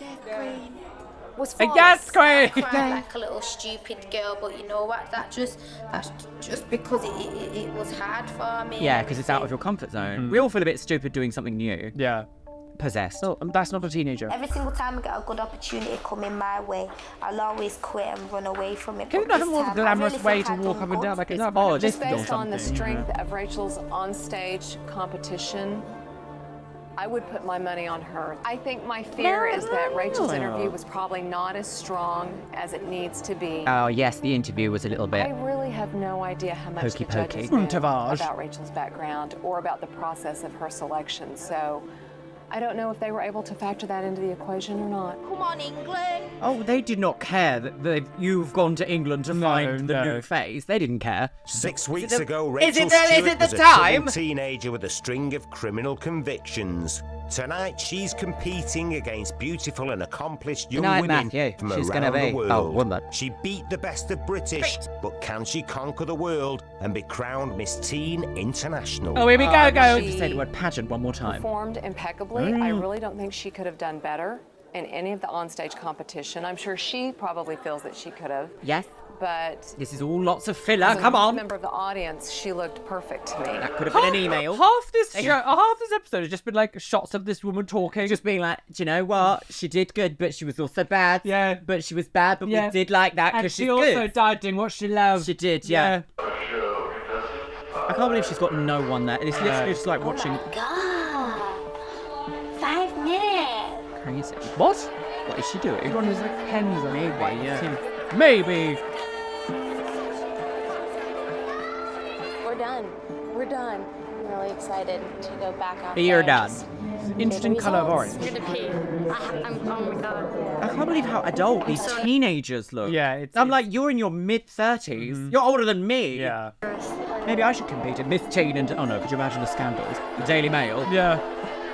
was Yes, flawless. queen! Cried like a little stupid girl, but you know what? That's just because it was hard for me. yeah, because it's out of your comfort zone. We all feel a bit stupid doing something new. Yeah. Possessed. Oh, that's not a teenager. Every single time I get a good opportunity coming my way, I'll always quit and run away from it. Can But you have a this more time, I glamorous really way think to I've walk done up and good. down like It's an odd. Just Or based on the something, strength of Rachel's onstage competition, I would put my money on her. I think my fear is that Rachel's interview was probably not as strong as it needs to be. Oh, yes, the interview was a little bit... I really have no idea how much Hokey the judges pokey. knew about Rachel's background or about the process of her selection. So I don't know if they were able to factor that into the equation or not. Come on, England. Oh, they did not care that you've gone to England to find the new face. They didn't care. 6 weeks ago, Rachel is it Stewart the was a time? troubled teenager with a string of criminal convictions. Tonight, she's competing against beautiful and accomplished young Tonight, women Matthew, from she's around gonna the be- world. oh, woman. She beat the best of British, but can she conquer the world and be crowned Miss Teen International? Oh, here we go. Just say the word pageant one more time. Performed impeccably. I really don't think she could have done better in any of the onstage competition. I'm sure she probably feels that she could have. Yes. But This is all lots of filler. as a Come on. member of the audience, she looked perfect to me. That could have been an email. Half this episode has just been like shots of this woman talking. Just being like, do you know what? She did good, but she was also bad. Yeah. But she was bad, but Yeah. we did like that And because she she's also good. died doing what she loved. She did, yeah. I can't believe she's got no one there. It's literally just like watching. God. 5 minutes. Crazy. What? What is she doing? Everyone is like hens on Maybe, it. yeah. Maybe. We're done. We're done. I'm really excited to go back out You're there done. and just Interesting get the colour of results. orange. You're gonna pee. Oh my god. I can't believe how adult these teenagers look. Yeah, I'm like, you're in your mid-30s. You're older than me. Yeah. Maybe I should compete in Miss Teen and... Oh, no, could you imagine the scandals? The Daily Mail. Yeah.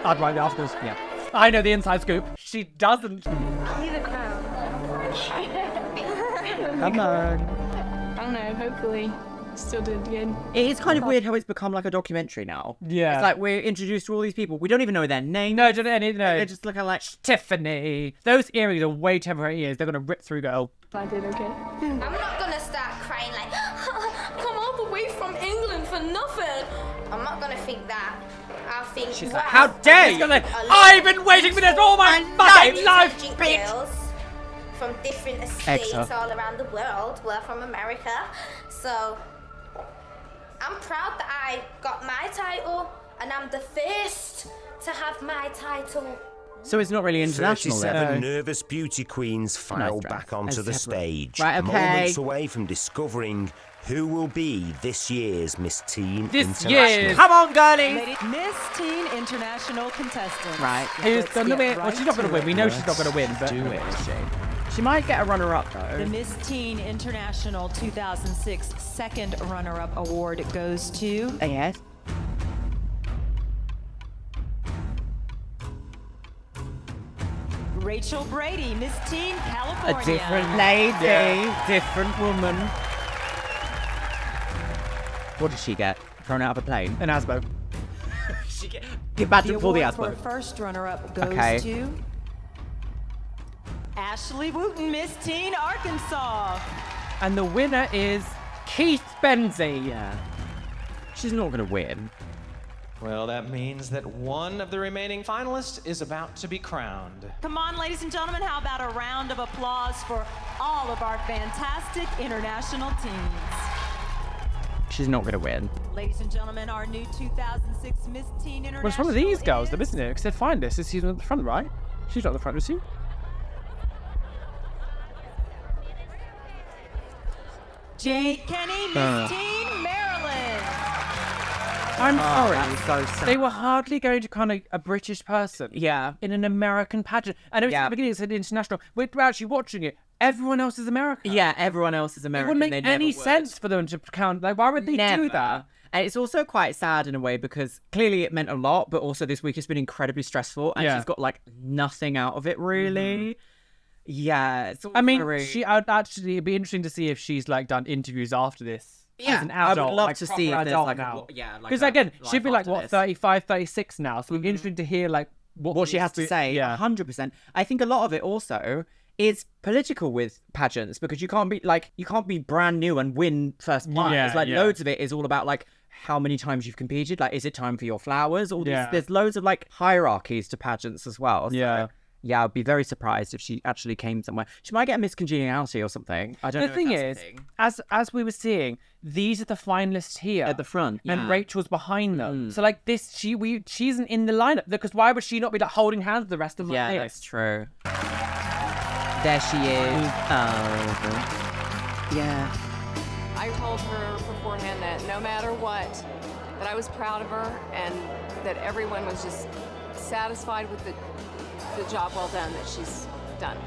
I'd write the articles. Yeah. I know the inside scoop. She doesn't. See the crown. Come on. I don't know, hopefully still did good. It is kind of weird how it's become like a documentary now. Yeah. It's like we're introduced to all these people. We don't even know their names. No, don't any. No. They're just looking like... Tiffany. Those earrings are way temporary ears. They're gonna rip through girl. I did okay. I'm not gonna start crying like, come all the way from England for nothing. I'm not gonna think that. I'll think, She's wow, like, how dare you? I've been waiting for this all my fucking life, intelligent bitch. girls from different estates Exa. all around the world. We're from America, so I'm proud that I got my title, and I'm the first to have my title. So it's not really international 37 then? nervous beauty queens file dress. back onto And the separate. stage, Right, okay. moments away from discovering who will be this year's Miss Teen This International. year's. Come on, girlies! Miss Teen International contestant. Right. Who's Let's gonna get win? Well, right she's not gonna to win. it. We know she's not gonna win, but Do it, is she? She might get a runner-up, though. The Miss Teen International 2006 second runner-up award goes to Yes. Rachel Brady, Miss Teen California. A different lady. Different woman. What did she get? Thrown out of a plane? an ASBO. Give back The to pull the award for ASBO. first runner-up goes Okay. to Ashley Wooten, Miss Teen Arkansas. And the winner is Keith Benzie. Yeah. She's not going to win. Well, that means that one of the remaining finalists is about to be crowned. Come on, ladies and gentlemen, how about a round of applause for all of our fantastic international teams? She's not going to win. Ladies and gentlemen, our new 2006 Miss Teen International. What's wrong with these girls? They're is- missing it. Because they're fine. This is she's at the front, right? She's not at the front, is she? Jade Kenny, Miss Teen Maryland. I'm sorry. That's so sad. They were hardly going to kind of a British person Yeah. in an American pageant. I know it's at Yeah. the beginning it said international. We're actually watching it. Everyone else is American. Yeah, everyone else is It American. wouldn't They make never any would. sense for them to count. Like, why would they Never. do that? And it's also quite sad in a way because clearly it meant a lot, but also this week has been incredibly stressful and Yeah. she's got like nothing out of it really. Yeah, it's all I mean, very... I'd actually, it'd be interesting to see if she's like done interviews after this. Yeah, as an I would adult, love like, to proper see if there's adult like a- now. yeah, like because a again, life she'd be like after what this. 35, 36 now, so it'd be interesting to hear like what she has to say. Yeah, 100%. I think a lot of it also is political with pageants because you can't be brand new and win first prize. Yeah, Like yeah. loads of it is all about like how many times you've competed. Like, is it time for your flowers? All these, Yeah. there's loads of like hierarchies to pageants as well. So Yeah. Yeah, I'd be very surprised if she actually came somewhere. She might get a Miss Congeniality or something. I don't know. The thing is, as we were seeing, these are the finalists here at the front, and Rachel's behind them. So like this, she isn't in the lineup because why would she not be like holding hands with the rest of them? Yeah, that's true. There she is. Oh, yeah. I told her beforehand that no matter what, that I was proud of her and that everyone was just satisfied with the job well done that she's done.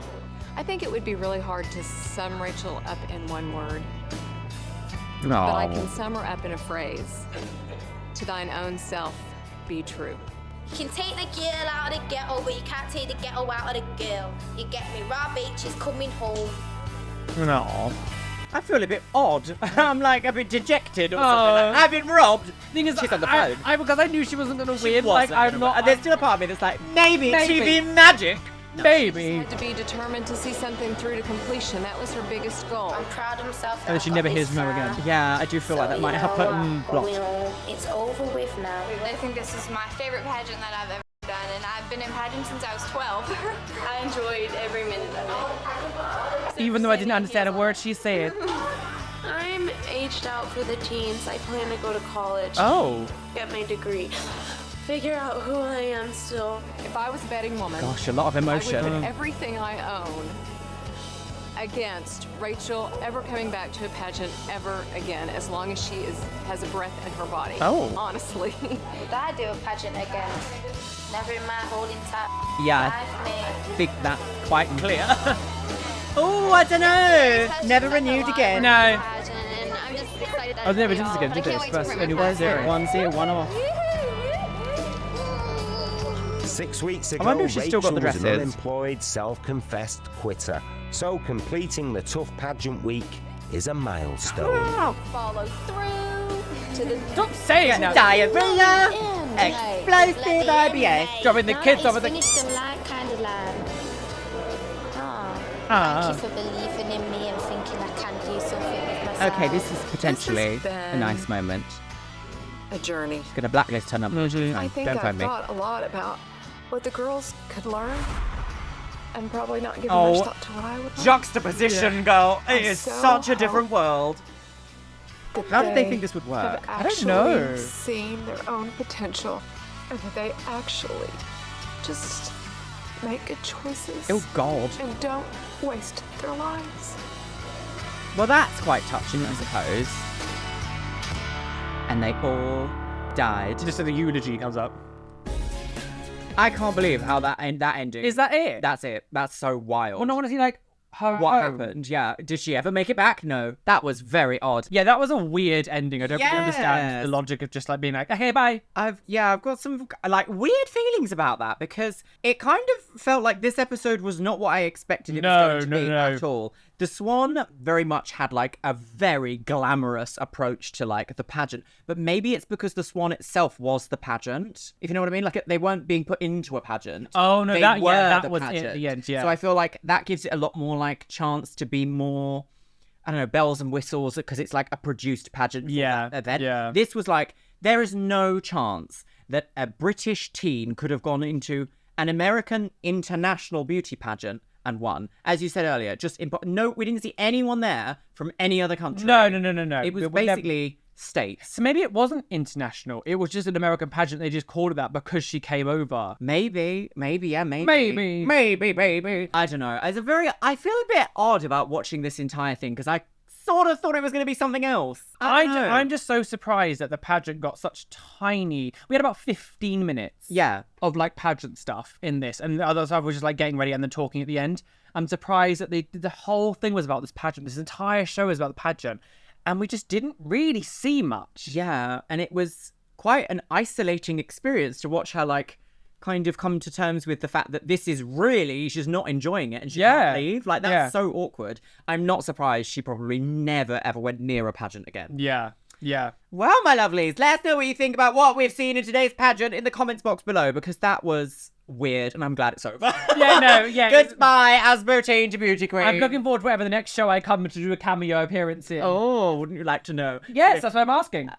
I think it would be really hard to sum Rachel up in one word. No. But I can sum her up in a phrase. To thine own self be true. You can take the girl out of the ghetto, but you can't take the ghetto out of the girl. You get me? Rob H is coming home. No. I feel a bit odd. I'm like a bit dejected or something. Like, I've been robbed. Thing is, she's on the phone. Because I knew she wasn't gonna win. Like I'm not. There's still a part of me that's like, maybe. TV magic. No, maybe. She had to be determined to see something through to completion. That was her biggest goal. I'm proud of myself. And then she never hears from her again. Yeah, I do feel like that might happen. It's over with now. I think this is my favorite pageant that I've ever done, and I've been in pageants since I was 12. I enjoyed every minute of it. Even though I didn't understand a word she said. I'm aged out for the teens. I plan to go to college. Oh. Get my degree. Figure out who I am still. If I was a betting woman, Gosh, a lot of emotion. I would put everything I own against Rachel ever coming back to a pageant ever again, as long as she has a breath in her body. Oh. Honestly. Would I do a pageant again? Never in my holding tap. Yeah, I think that's quite clear. Oh, I don't know. Never renewed again. No. I'm just excited that I never did this again, did they? First, only 1-0. 1 off. 6 weeks ago, I wonder if she's still got the Rachel was an dresses. unemployed, self-confessed quitter. So completing the tough pageant week is a milestone. Follow through to the Stop saying that. Diarrhea. Explosive IBS. Dropping the kids It's over the. finished the light kind of line. Ah. Thank you for believing in me and thinking I can do something with myself. Okay, this is potentially a nice moment. A journey. Gonna blacklist her number. I think Don't I've find me. thought a lot about what the girls could learn and probably not given Oh, much thought to what I would learn. Juxtaposition, girl. It I is so such a different world. How did they think this would have work? I don't actually know. seen their own potential and that they actually just make good choices. Oh, God. And don't waste their lives. Well, that's quite touching, I suppose. And they all died. Just so the eulogy comes up. I can't believe how that ending. Is that it? That's it. That's so wild. Well, no, honestly, like her. What happened? Yeah. Did she ever make it back? No. That was very odd. Yeah, that was a weird ending. I don't really understand the logic of just like being like, okay, bye. I've got some like weird feelings about that because it kind of felt like this episode was not what I expected it was going to be at all. The Swan very much had like a very glamorous approach to like the pageant, but maybe it's because the Swan itself was the pageant. If you know what I mean, like they weren't being put into a pageant. Oh no, they that were that the was pageant. at the end. Yeah. So I feel like that gives it a lot more like chance to be more, I don't know, bells and whistles because it's like a produced pageant. For that event. Yeah. This was like there is no chance that a British teen could have gone into an American international beauty pageant and won. As you said earlier, just no, we didn't see anyone there from any other country. No. It was basically states. So maybe it wasn't international. It was just an American pageant. They just called it that because she came over. Maybe. I don't know. I feel a bit odd about watching this entire thing because I sort of thought it was going to be something else. I'm just so surprised that the pageant got such tiny. We had about 15 minutes. Of like pageant stuff in this, and the other stuff was just like getting ready and then talking at the end. I'm surprised that the whole thing was about this pageant. This entire show is about the pageant, and we just didn't really see much. Yeah, and it was quite an isolating experience to watch her like kind of come to terms with the fact that this is really, she's not enjoying it and she can't leave. Like, that's so awkward. I'm not surprised she probably never, ever went near a pageant again. Yeah. Well, my lovelies, let us know what you think about what we've seen in today's pageant in the comments box below, because that was weird, and I'm glad it's over. Yeah, no, yeah. Goodbye, ASBO Teen to Beauty Queen. I'm looking forward to whatever the next show I come to do a cameo appearance in. Oh, wouldn't you like to know? Yes, that's what I'm asking.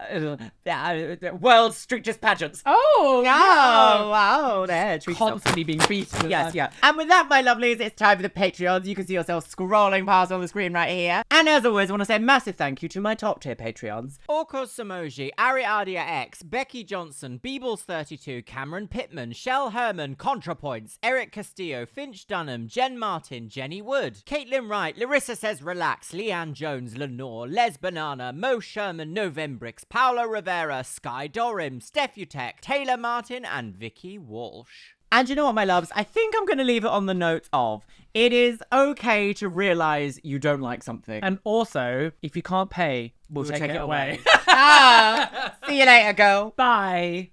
World's strictest pageants. Oh, wow. There, constantly being beaten. Yes, yeah. And with that, my lovelies, it's time for the Patreons. You can see yourself scrolling past on the screen right here. And as always, I want to say a massive thank you to my top tier Patreons. Orkos Samoji, Ariadia X, Becky Johnson, Beebles32, Cameron Pittman, Shell Herman, ContraPoints, Eric Castillo, Finch Dunham, Jen Martin, Jenny Wood, Caitlin Wright, Larissa Says Relax, Leanne Jones, Lenore, Les Banana, Mo Sherman, Novembrix, Paolo Rivera, Sky Dorim, Steph Utek, Taylor Martin, and Vicky Walsh. And you know what, my loves? I think I'm going to leave it on the note of it is okay to realise you don't like something. And also, if you can't pay, we'll take it away. See you later, girl. Bye.